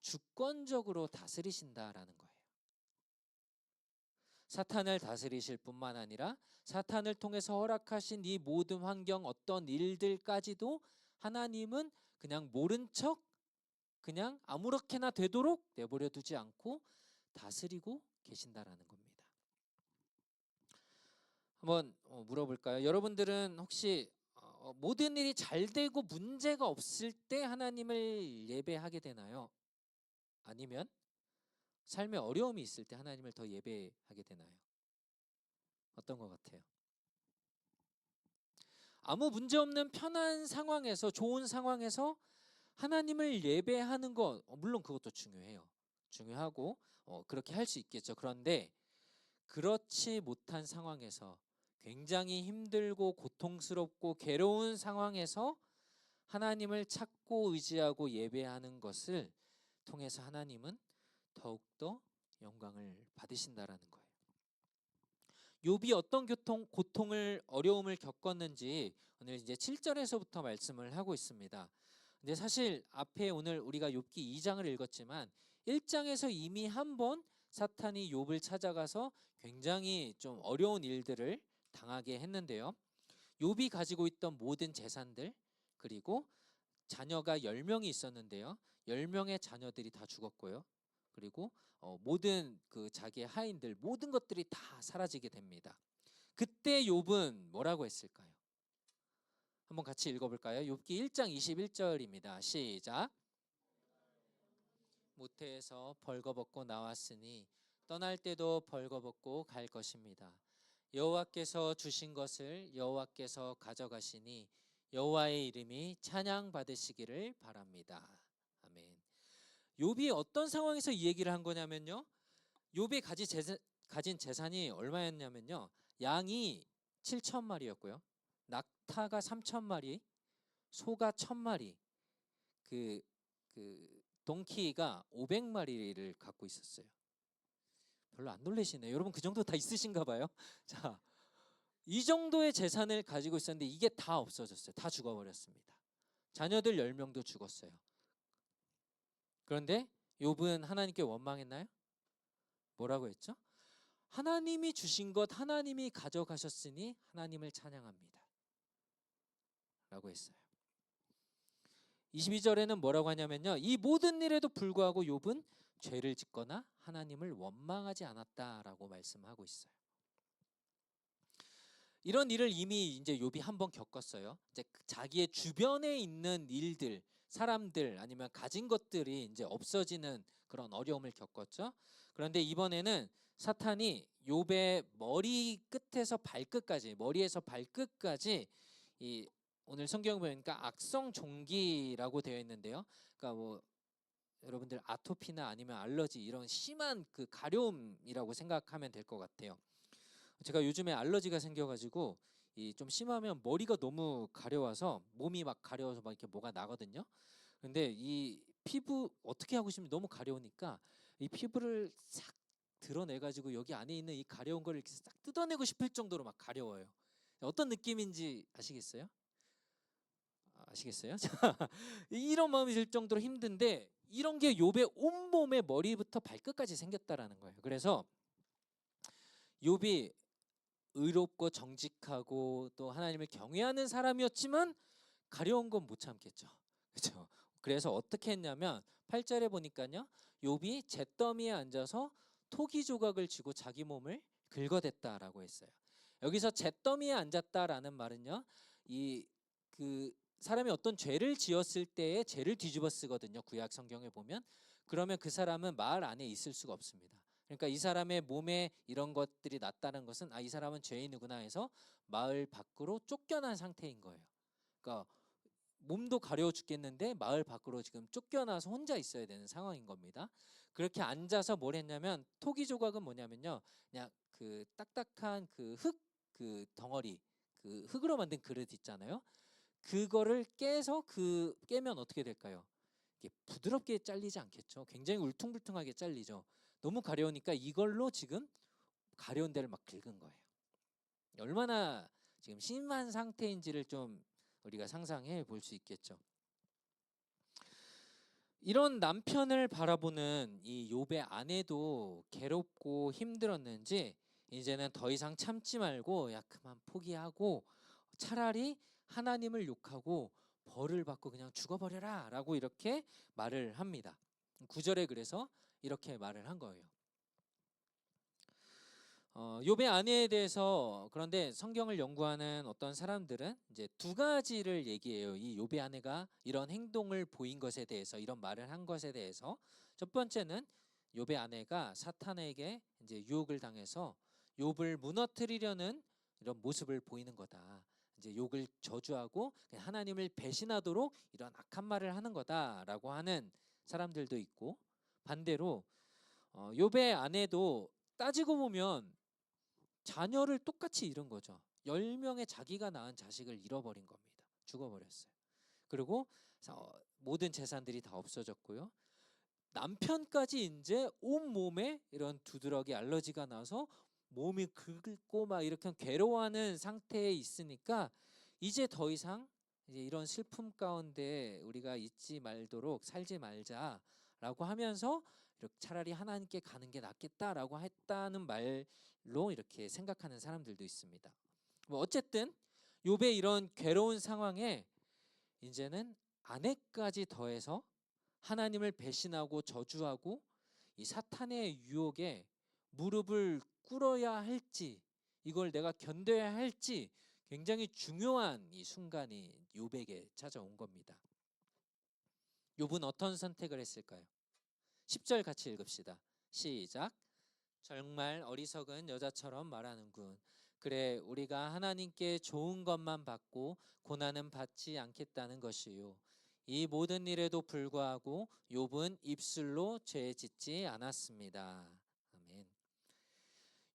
주권적으로 다스리신다라는 거예요. 사탄을 다스리실 뿐만 아니라 사탄을 통해서 허락하신 이 모든 환경, 어떤 일들까지도 하나님은 그냥 모른 척 그냥 아무렇게나 되도록 내버려 두지 않고 다스리고 계신다라는 겁니다. 한번 물어볼까요? 여러분들은 혹시 모든 일이 잘 되고 문제가 없을 때 하나님을 예배하게 되나요? 아니면 삶에 어려움이 있을 때 하나님을 더 예배하게 되나요? 어떤 것 같아요? 아무 문제 없는 편한 상황에서, 좋은 상황에서 하나님을 예배하는 것, 물론 그것도 중요해요. 중요하고 그렇게 할 수 있겠죠. 그런데 그렇지 못한 상황에서, 굉장히 힘들고 고통스럽고 괴로운 상황에서 하나님을 찾고 의지하고 예배하는 것을 통해서 하나님은 더욱더 영광을 받으신다라는 거예요. 욥이 어떤 고통을, 어려움을 겪었는지 오늘 이제 7절에서부터 말씀을 하고 있습니다. 근데 사실 앞에 오늘 우리가 욥기 2장을 읽었지만 1장에서 이미 한번 사탄이 욥을 찾아가서 굉장히 좀 어려운 일들을 당하게 했는데요. 욥이 가지고 있던 모든 재산들, 그리고 자녀가 10명이 있었는데요. 10명의 자녀들이 다 죽었고요. 그리고 모든 그 자기의 하인들, 모든 것들이 다 사라지게 됩니다. 그때 욥은 뭐라고 했을까요? 한번 같이 읽어볼까요? 욥기 1장 21절입니다. 시작. 모태에서 벌거벗고 나왔으니 떠날 때도 벌거벗고 갈 것입니다. 여호와께서 주신 것을 여호와께서 가져가시니 여호와의 이름이 찬양 받으시기를 바랍니다. 아멘. 욥이 어떤 상황에서 이 얘기를 한 거냐면요. 욥이 가진 재산이 얼마였냐면요. 양이 7,000마리였고요. 낙타가 3,000마리, 소가 1,000마리, 그 동키가 500마리를 갖고 있었어요. 별로 안 놀라시네요. 여러분 그 정도 다 있으신가 봐요. 자, 이 정도의 재산을 가지고 있었는데 이게 다 없어졌어요. 다 죽어버렸습니다. 자녀들 10명도 죽었어요. 그런데 욥은 하나님께 원망했나요? 뭐라고 했죠? 하나님이 주신 것 하나님이 가져가셨으니 하나님을 찬양합니다 라고 했어요. 22절에는 뭐라고 하냐면요, 이 모든 일에도 불구하고 욥은 죄를 짓거나 하나님을 원망하지 않았다라고 말씀하고 있어요. 이런 일을 이미 이제 욥이 한번 겪었어요. 이제 자기의 주변에 있는 일들, 사람들 아니면 가진 것들이 이제 없어지는 그런 어려움을 겪었죠. 그런데 이번에는 사탄이 욥의 머리 끝에서 발끝까지, 머리에서 발끝까지 이 오늘 성경 보니까 악성 종기라고 되어 있는데요. 그러니까 뭐 여러분들 아토피나 아니면 알러지 이런 심한 그 가려움이라고 생각하면 될 것 같아요. 제가 요즘에 알러지가 생겨가지고 이 좀 심하면 머리가 너무 가려워서 몸이 막 가려워서 막 이렇게 뭐가 나거든요. 근데 이 피부 어떻게 하고 싶으면 너무 가려우니까 이 피부를 싹 드러내가지고 여기 안에 있는 이 가려운 걸 이렇게 싹 뜯어내고 싶을 정도로 막 가려워요. 어떤 느낌인지 아시겠어요? 아시겠어요? 자, 이런 마음이 들 정도로 힘든데 이런 게 욥의 온몸에 머리부터 발끝까지 생겼다라는 거예요. 그래서 욥이 의롭고 정직하고 또 하나님을 경외하는 사람이었지만 가려운 건 못 참겠죠. 그렇죠? 그래서 어떻게 했냐면 8절에 보니까요. 욥이 잿더미에 앉아서 토기 조각을 쥐고 자기 몸을 긁어댔다라고 했어요. 여기서 잿더미에 앉았다라는 말은요. 그 사람이 어떤 죄를 지었을 때에 죄를 뒤집어 쓰거든요. 구약 성경에 보면. 그러면 그 사람은 마을 안에 있을 수가 없습니다. 그러니까 이 사람의 몸에 이런 것들이 났다는 것은 이 사람은 죄인이구나 해서 마을 밖으로 쫓겨난 상태인 거예요. 그러니까 몸도 가려워 죽겠는데 마을 밖으로 지금 쫓겨나서 혼자 있어야 되는 상황인 겁니다. 그렇게 앉아서 뭘 했냐면 토기 조각은 뭐냐면요. 그냥 그 딱딱한 그 덩어리, 그 흙으로 만든 그릇 있잖아요. 그거를 깨서 깨면 어떻게 될까요? 이게 부드럽게 잘리지 않겠죠. 굉장히 울퉁불퉁하게 잘리죠. 너무 가려우니까 이걸로 지금 가려운 데를 막 긁은 거예요. 얼마나 지금 심한 상태인지를 좀 우리가 상상해 볼 수 있겠죠. 이런 남편을 바라보는 이 욥의 아내도 괴롭고 힘들었는지 이제는 더 이상 참지 말고 야 그만 포기하고 차라리 하나님을 욕하고 벌을 받고 그냥 죽어버려라 라고 이렇게 말을 합니다. 9절에 그래서 이렇게 말을 한 거예요. 욥의 아내에 대해서 그런데 성경을 연구하는 어떤 사람들은 이제 두 가지를 얘기해요. 이 욥의 아내가 이런 행동을 보인 것에 대해서, 이런 말을 한 것에 대해서. 첫 번째는 욥의 아내가 사탄에게 이제 유혹을 당해서 욥을 무너뜨리려는 이런 모습을 보이는 거다. 이제 욥을 저주하고 하나님을 배신하도록 이런 악한 말을 하는 거다라고 하는 사람들도 있고, 반대로 욥의 아내도 따지고 보면 자녀를 똑같이 잃은 거죠. 10명의 자기가 낳은 자식을 잃어버린 겁니다. 죽어버렸어요. 그리고 모든 재산들이 다 없어졌고요. 남편까지 이제 온몸에 이런 두드러기 알러지가 나서 몸이 긁고 막 이렇게 괴로워하는 상태에 있으니까 이제 더 이상 이제 이런 슬픔 가운데 우리가 잊지 말도록 살지 말자라고 하면서 이렇게 차라리 하나님께 가는 게 낫겠다라고 했다는 말로 이렇게 생각하는 사람들도 있습니다. 뭐 어쨌든 욥의 이런 괴로운 상황에 이제는 아내까지 더해서 하나님을 배신하고 저주하고 이 사탄의 유혹에 무릎을 꿇어야 할지, 이걸 내가 견뎌야 할지 굉장히 중요한 이 순간이 욥에게 찾아온 겁니다. 욥은 어떤 선택을 했을까요? 10절 같이 읽읍시다. 시작. 정말 어리석은 여자처럼 말하는군. 그래, 우리가 하나님께 좋은 것만 받고 고난은 받지 않겠다는 것이요. 이 모든 일에도 불구하고 욥은 입술로 죄 짓지 않았습니다. 아멘.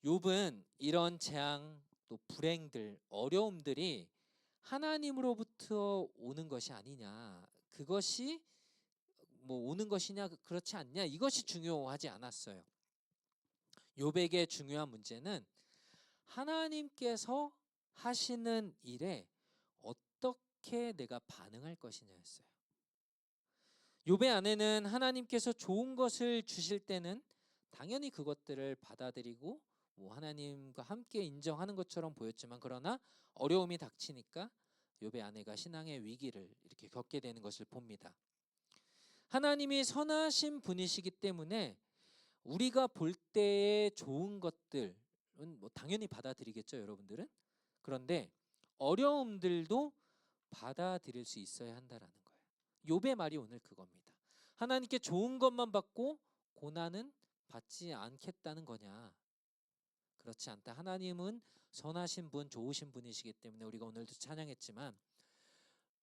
욥은 이런 재앙, 또 불행들, 어려움들이 하나님으로부터 오는 것이 아니냐, 그것이 뭐 오는 것이냐 그렇지 않냐, 이것이 중요하지 않았어요. 욥에게 중요한 문제는 하나님께서 하시는 일에 어떻게 내가 반응할 것이냐였어요. 욥의 아내는 하나님께서 좋은 것을 주실 때는 당연히 그것들을 받아들이고 뭐 하나님과 함께 인정하는 것처럼 보였지만, 그러나 어려움이 닥치니까 욥의 아내가 신앙의 위기를 이렇게 겪게 되는 것을 봅니다. 하나님이 선하신 분이시기 때문에 우리가 볼 때의 좋은 것들은 뭐 당연히 받아들이겠죠, 여러분들은. 그런데 어려움들도 받아들일 수 있어야 한다라는 거예요. 욥의 말이 오늘 그겁니다. 하나님께 좋은 것만 받고 고난은 받지 않겠다는 거냐? 그렇지 않다. 하나님은 선하신 분, 좋으신 분이시기 때문에 우리가 오늘도 찬양했지만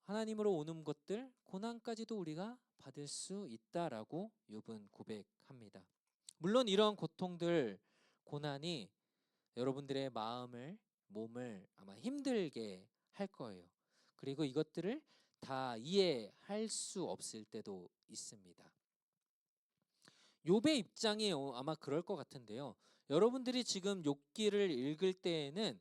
하나님으로 오는 것들, 고난까지도 우리가 받을 수 있다라고 욥은 고백합니다. 물론 이런 고통들, 고난이 여러분들의 마음을, 몸을 아마 힘들게 할 거예요. 그리고 이것들을 다 이해할 수 없을 때도 있습니다. 욥의 입장이 아마 그럴 것 같은데요. 여러분들이 지금 욥기를 읽을 때에는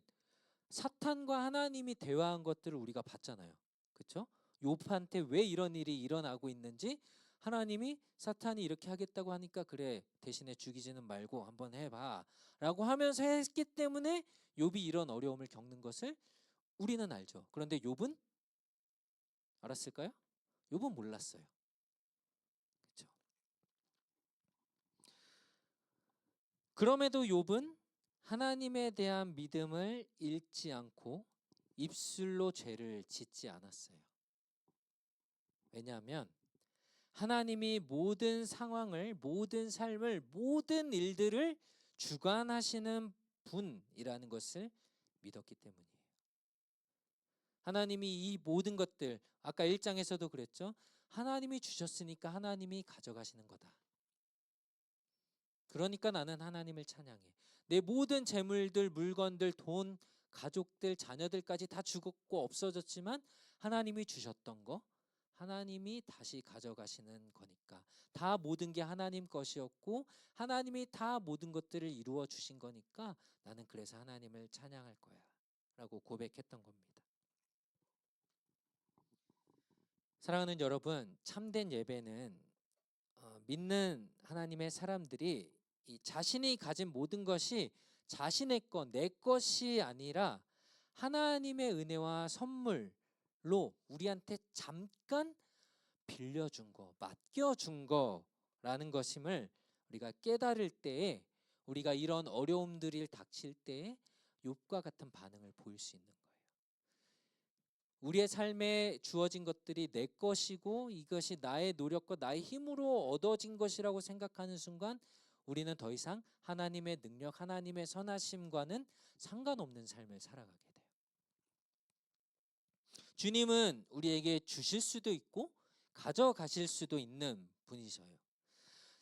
사탄과 하나님이 대화한 것들을 우리가 봤잖아요. 그렇죠? 욥한테 왜 이런 일이 일어나고 있는지, 하나님이 사탄이 이렇게 하겠다고 하니까 그래, 대신에 죽이지는 말고 한번 해봐 라고 하면서 했기 때문에 욥이 이런 어려움을 겪는 것을 우리는 알죠. 그런데 욥은 알았을까요? 욥은 몰랐어요. 그렇죠? 그럼에도 욥은 하나님에 대한 믿음을 잃지 않고 입술로 죄를 짓지 않았어요. 왜냐하면 하나님이 모든 상황을, 모든 삶을, 모든 일들을 주관하시는 분이라는 것을 믿었기 때문이에요. 하나님이 이 모든 것들, 아까 1장에서도 그랬죠. 하나님이 주셨으니까 하나님이 가져가시는 거다. 그러니까 나는 하나님을 찬양해. 내 모든 재물들, 물건들, 돈, 가족들, 자녀들까지 다 죽었고 없어졌지만 하나님이 주셨던 거, 하나님이 다시 가져가시는 거니까, 다 모든 게 하나님 것이었고 하나님이 다 모든 것들을 이루어 주신 거니까 나는 그래서 하나님을 찬양할 거야 라고 고백했던 겁니다. 사랑하는 여러분, 참된 예배는 믿는 하나님의 사람들이 이 자신이 가진 모든 것이 자신의 것, 내 것이 아니라 하나님의 은혜와 선물로 우리한테 잠깐 빌려준 거, 맡겨준 거라는 것임을 우리가 깨달을 때에, 우리가 이런 어려움들이 닥칠 때에 욥과 같은 반응을 보일 수 있는 거예요. 우리의 삶에 주어진 것들이 내 것이고 이것이 나의 노력과 나의 힘으로 얻어진 것이라고 생각하는 순간 우리는 더 이상 하나님의 능력, 하나님의 선하심과는 상관없는 삶을 살아가게 돼요. 주님은 우리에게 주실 수도 있고 가져가실 수도 있는 분이셔요.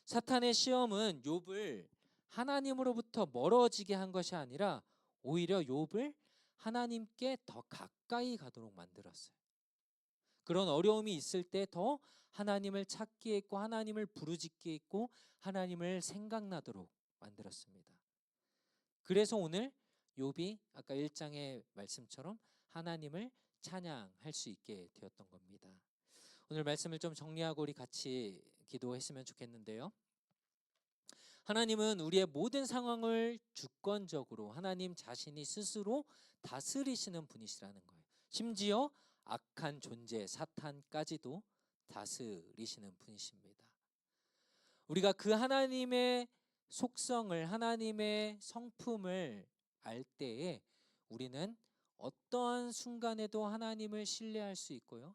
사탄의 시험은 욥을 하나님으로부터 멀어지게 한 것이 아니라 오히려 욥을 하나님께 더 가까이 가도록 만들었어요. 그런 어려움이 있을 때 더 하나님을 찾게 했고 하나님을 부르짖게 했고 하나님을 생각나도록 만들었습니다. 그래서 오늘 욥이 아까 1장의 말씀처럼 하나님을 찬양할 수 있게 되었던 겁니다. 오늘 말씀을 좀 정리하고 우리 같이 기도했으면 좋겠는데요. 하나님은 우리의 모든 상황을 주권적으로 하나님 자신이 스스로 다스리시는 분이시라는 거예요. 심지어 악한 존재 사탄까지도 다스리시는 분이십니다. 우리가 그 하나님의 속성을, 하나님의 성품을 알 때에 우리는 어떠한 순간에도 하나님을 신뢰할 수 있고요,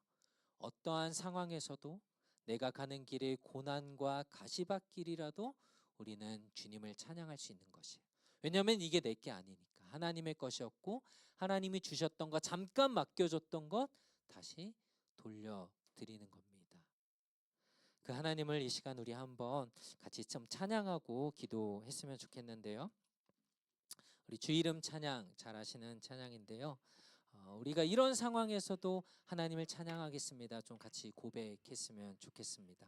어떠한 상황에서도 내가 가는 길이 고난과 가시밭길이라도 우리는 주님을 찬양할 수 있는 것이에요. 왜냐하면 이게 내 게 아니니까. 하나님의 것이었고 하나님이 주셨던 것, 잠깐 맡겨줬던 것 다시 돌려드리는 겁니다. 그 하나님을 이 시간 우리 한번 같이 좀 찬양하고 기도했으면 좋겠는데요. 우리 주 이름 찬양 잘 아시는 찬양인데요. 우리가 이런 상황에서도 하나님을 찬양하겠습니다. 좀 같이 고백했으면 좋겠습니다.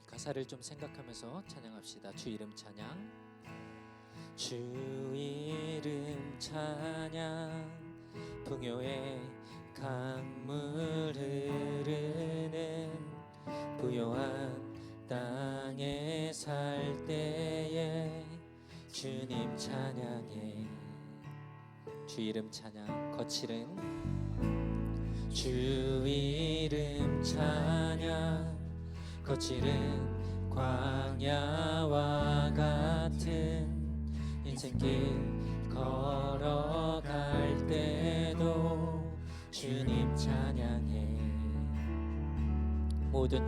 가사를 좀 생각하면서 찬양합시다. 주 이름 찬양. 주 이름 찬양, 풍요의 강물 흐르는 부요한 땅에 살 때에 주님 찬양해. 주 이름 찬양. 거칠은 주 이름 찬양, 거칠은 광야와 같은 인생길 걸어갈 때도 주님 찬양해. 모든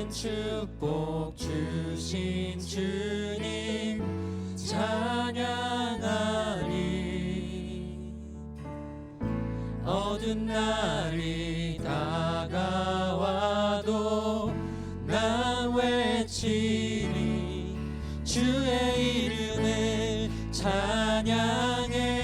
축복 주신 주님 찬양하리. 어두운 날이 다가와도 난 외치리. 주의 이름을 찬양해.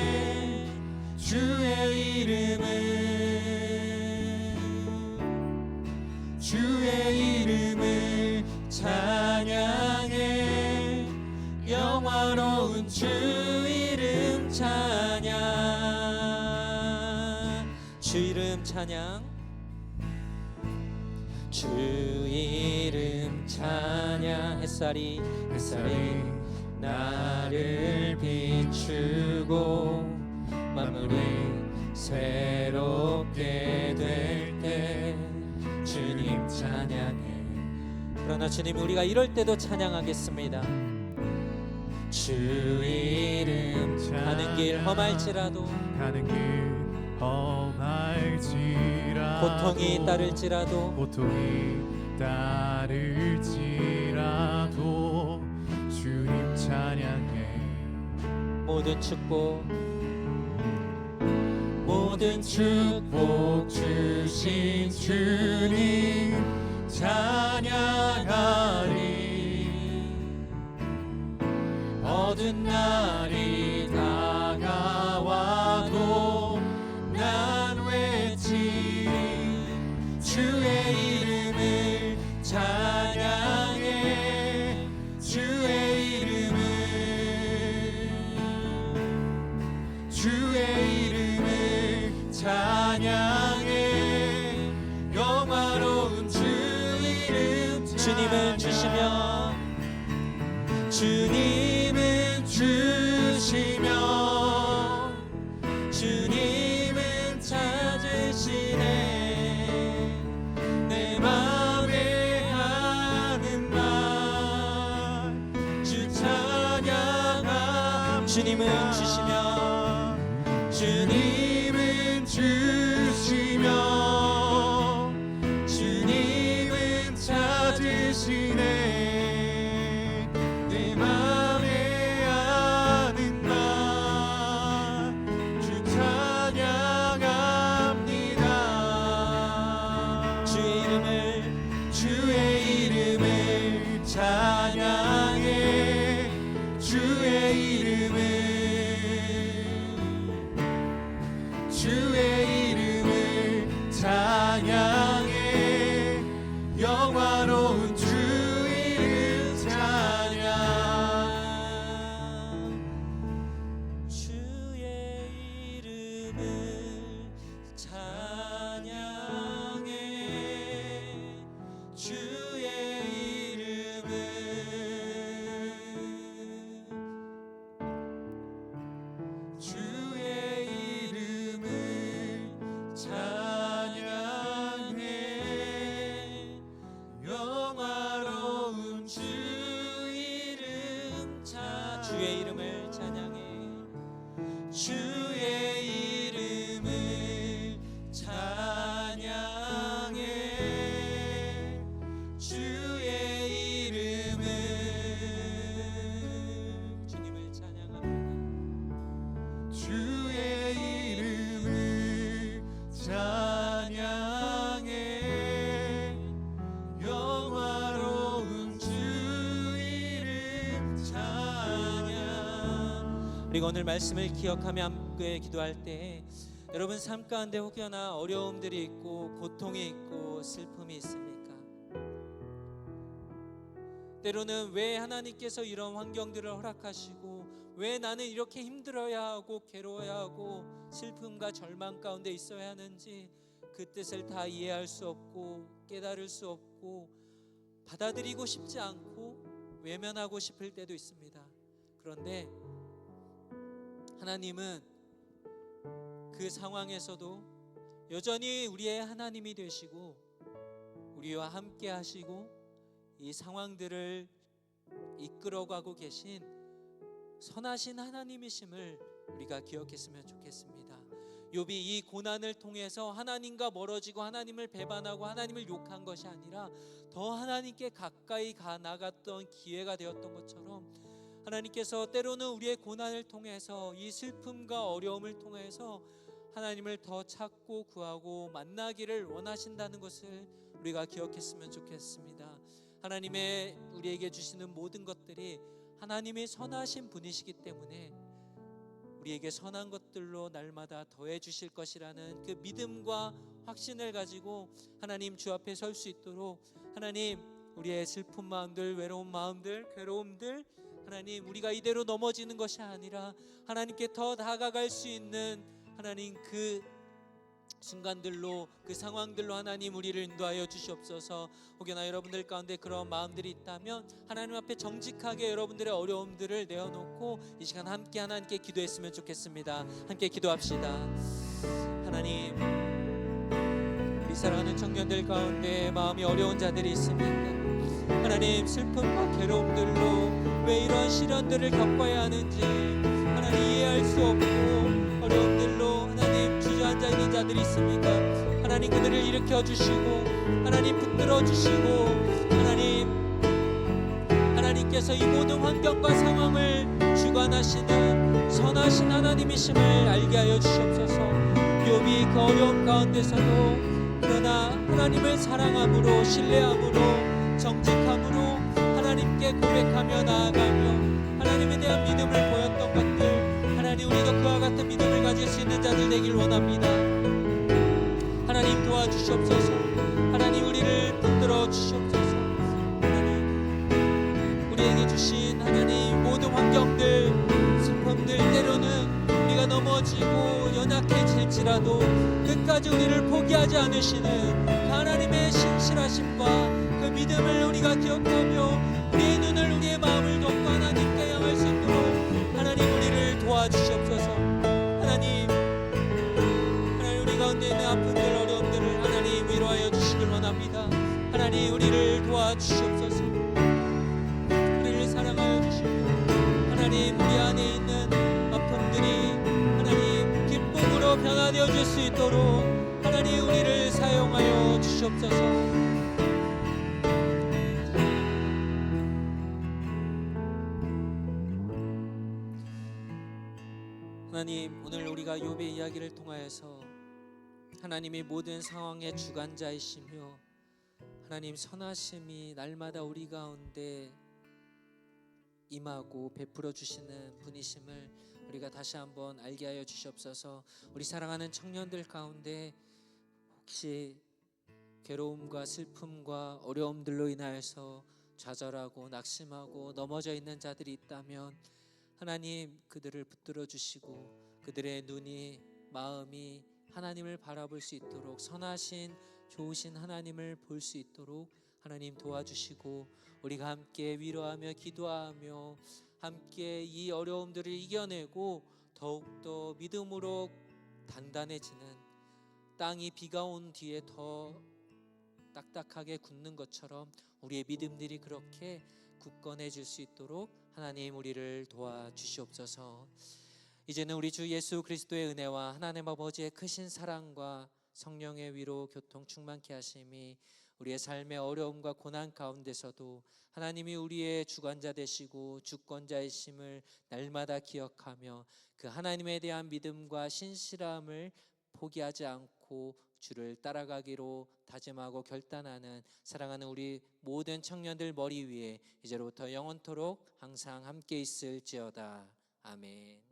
주의 이름을 찬양해. 영화로운 주 이름 찬양. 주 이름 찬양. 주 이름 찬양. 햇살이 나를 비추고 만물이 새롭게 될 때 주님 찬양해. 그러나 주님, 우리가 이럴 때도 찬양하겠습니다. 주 이름 가는 길 험할지라도 고통이 따를지라도 주님 찬양해. 모든 축복 주신 주님 찬양하리. 어두운 날이 다가와도 난 외치리. 주의 이름을 찬양해. 주의 이름을 찬양해. 영화로운 주 이름 주님은 주시며 주님은 찾으시네. 내 맘에 하는 말 주 찬양함. 주님은 주시며 주님은 찾으시네. 내 맘에 아는 말 주 찬양합니다. 주의 이름을 찬양해. 주의 이름을 찬양해. 영화로운 주 이름 찬양. 주의 이름을 찬양해. 주의 이름을 찬양해. 주 이름 주의 이름을 찬양해 주의 이름을 찬양해 주의 이름을 주님을 찬양합니다. 주의 이름을 찬양해 영화로운 주 이름 찬양. 우리가 오늘 말씀을 기억하며 함께 기도할 때 여러분 삶 가운데 혹여나 어려움들이 있고 고통이 있고 슬픔이 있습니까? 때로는 왜 하나님께서 이런 환경들을 허락하시고 왜 나는 이렇게 힘들어야 하고 괴로워야 하고 슬픔과 절망 가운데 있어야 하는지 그 뜻을 다 이해할 수 없고 깨달을 수 없고 받아들이고 싶지 않고 외면하고 싶을 때도 있습니다. 그런데 하나님은 그 상황에서도 여전히 우리의 하나님이 되시고 우리와 함께 하시고 이 상황들을 이끌어가고 계신 선하신 하나님이심을 우리가 기억했으면 좋겠습니다. 욥이 이 고난을 통해서 하나님과 멀어지고 하나님을 배반하고 하나님을 욕한 것이 아니라 더 하나님께 가까이 나갔던 기회가 되었던 것처럼 하나님께서 때로는 우리의 고난을 통해서 이 슬픔과 어려움을 통해서 하나님을 더 찾고 구하고 만나기를 원하신다는 것을 우리가 기억했으면 좋겠습니다. 하나님의 우리에게 주시는 모든 것들이 하나님이 선하신 분이시기 때문에 우리에게 선한 것들로 날마다 더해 주실 것이라는 그 믿음과 확신을 가지고 하나님 주 앞에 설 수 있도록 하나님 우리의 슬픈 마음들, 외로운 마음들, 괴로움들 하나님 우리가 이대로 넘어지는 것이 아니라 하나님께 더 다가갈 수 있는 하나님 그 순간들로 그 상황들로 하나님 우리를 인도하여 주시옵소서. 혹여나 여러분들 가운데 그런 마음들이 있다면 하나님 앞에 정직하게 여러분들의 어려움들을 내어놓고 이 시간 함께 하나님께 기도했으면 좋겠습니다. 함께 기도합시다. 하나님 우리 사랑하는 청년들 가운데 마음이 어려운 자들이 있습니까? 하나님 슬픔과 괴로움들로 왜 이런 시련들을 겪어야 하는지 하나님 이해할 수 없고 어려움들로 하나님 주저앉아 있는 자들이 있습니까? 하나님 그들을 일으켜 주시고 하나님 붙들어 주시고 하나님께서 이 모든 환경과 상황을 주관하시는 선하신 하나님이심을 알게 하여 주시옵소서. 욥이 그 어려움 가운데서도 그러나 하나님을 사랑함으로 신뢰함으로 정직함으로 하나님께 고백하며 나아가며 하나님에 대한 믿음을 보였던 것들 하나님 우리도 그와 같은 믿음을 가질 수 있는 자들 되길 원합니다. 하나님 도와주시옵소서. 하나님 우리를 붙들어 주시옵소서. 하나님 우리에게 주신 하나님 모든 환경들 슬픔들 때로는 우리가 넘어지고 연약해질지라도 끝까지 우리를 포기하지 않으시는 그 하나님의 신실하심과 그 믿음을 우리가 기억하며 우리의 눈을 우리의 마음을 덮고 하나님께 향할 수 있도록 하나님 우리를 도와주시옵소서. 하나님 우리 가운데 있는 아픔들 어려움들을 하나님 위로하여 주시길 원합니다. 하나님 우리를 도와주시옵소서. 우리를 사랑하여 주시고 하나님 우리 안에 있는 아픔들이 하나님 기쁨으로 변화되어질 수 있도록 하나님 우리를 사용하여 주시옵소서. 하나님 오늘 우리가 욥의 이야기를 통하여서 하나님이 모든 상황의 주관자이시며 하나님 선하심이 날마다 우리 가운데 임하고 베풀어 주시는 분이심을 우리가 다시 한번 알게 하여 주시옵소서. 우리 사랑하는 청년들 가운데 혹시 괴로움과 슬픔과 어려움들로 인하여서 좌절하고 낙심하고 넘어져 있는 자들이 있다면 하나님 그들을 붙들어 주시고 그들의 눈이 마음이 하나님을 바라볼 수 있도록 선하신 좋으신 하나님을 볼 수 있도록 하나님 도와주시고 우리가 함께 위로하며 기도하며 함께 이 어려움들을 이겨내고 더욱더 믿음으로 단단해지는 땅이 비가 온 뒤에 더 딱딱하게 굳는 것처럼 우리의 믿음들이 그렇게 굳건해질 수 있도록 하나님 우리를 도와주시옵소서. 이제는 우리 주 예수 그리스도의 은혜와 하나님 아버지의 크신 사랑과 성령의 위로 교통 충만케 하심이 우리의 삶의 어려움과 고난 가운데서도 하나님이 우리의 주관자 되시고 주권자이심을 날마다 기억하며 그 하나님에 대한 믿음과 신실함을 포기하지 않고 주를 따라가기로 다짐하고 결단하는 사랑하는 우리 모든 청년들 머리 위에 이제로부터 영원토록 항상 함께 있을지어다. 아멘.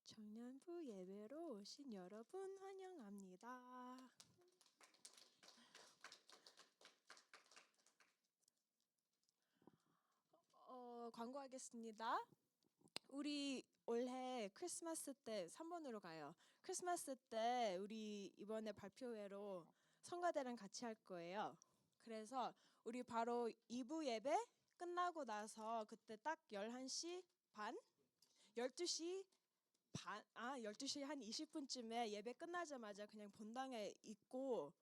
청년부 예배로 오신 여러분 환영합니다. 광고하겠습니다. 우리 올해 크리스마스 때 3번으로 가요. 크리스마스 때 우리 이번에 발표회로 성가대랑 같이 할 거예요. 그래서 우리 바로 2부 예배 끝나고 나서 그때 딱 11시 반? 12시 반? 12시 한 20분쯤에 예배 끝나자마자 그냥 본당에 있고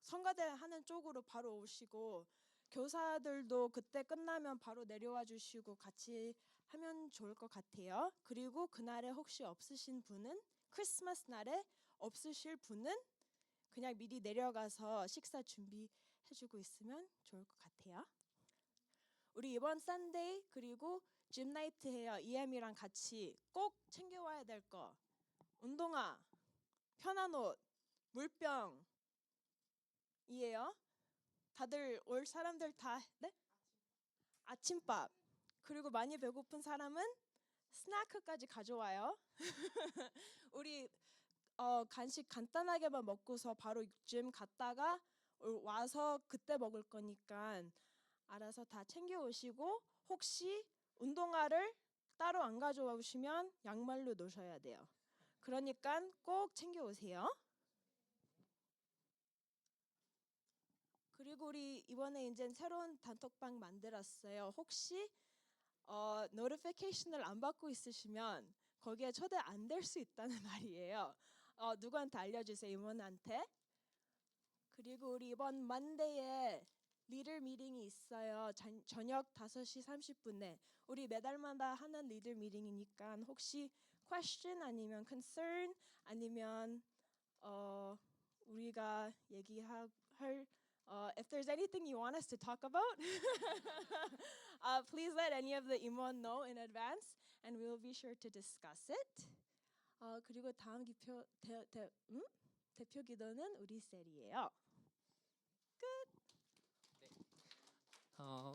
성가대 하는 쪽으로 바로 오시고 교사들도 그때 끝나면 바로 내려와 주시고 같이 하면 좋을 것 같아요. 그리고 그날에 혹시 없으신 분은 크리스마스 날에 없으실 분은 그냥 미리 내려가서 식사 준비해주고 있으면 좋을 것 같아요. 우리 이번 썬데이 그리고 짐 나이트 해요. EM이랑 같이 꼭 챙겨와야 될 거. 운동화, 편한 옷, 물병이에요. 다들 올 사람들 다 네? 아침밥. 그리고 많이 배고픈 사람은 스낵까지 가져와요. 우리 간식 간단하게만 먹고서 바로 짐 갔다가 와서 그때 먹을 거니까 알아서 다 챙겨 오시고 혹시 운동화를 따로 안 가져오시면 양말로 놓으셔야 돼요. 그러니까 꼭 챙겨 오세요. 그리고 우리 이번에 이제 새로운 단톡방 만들었어요. 혹시 노티피케이션을 안 받고 있으시면 거기에 초대 안 될 수 있다는 말이에요. 누구한테 알려주세요. 임원한테. 그리고 우리 이번 만데이에 리더 미팅이 있어요. 저녁 5시 30분에 우리 매달마다 하는 리더 미팅이니까 혹시 question 아니면 concern 아니면 우리가 얘기할 if there's anything you want us to talk about, please let any of the imon know in advance, and we will be sure to discuss it. 그리고 다음 대표 기도는 우리 셀이에요.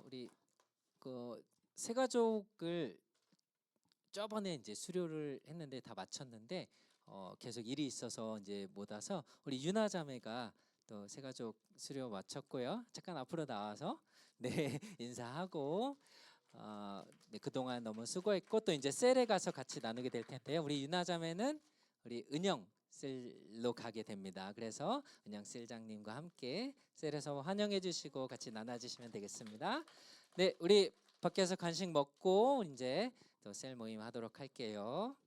우리 그 세 가족을 저번에 이제 수료를 했는데 다 마쳤는데 계속 일이 있어서 이제 못 와서 우리 유나 자매가 또 세 가족 수료 마쳤고요. 잠깐 앞으로 나와서 네 인사하고 네, 그동안 너무 수고했고 또 이제 셀에 가서 같이 나누게 될 텐데요. 우리 유나 자매는 우리 은영 셀로 가게 됩니다. 그래서 은영 셀장님과 함께 셀에서 환영해 주시고 같이 나눠 주시면 되겠습니다. 네, 우리 밖에서 간식 먹고 이제 또 셀 모임 하도록 할게요.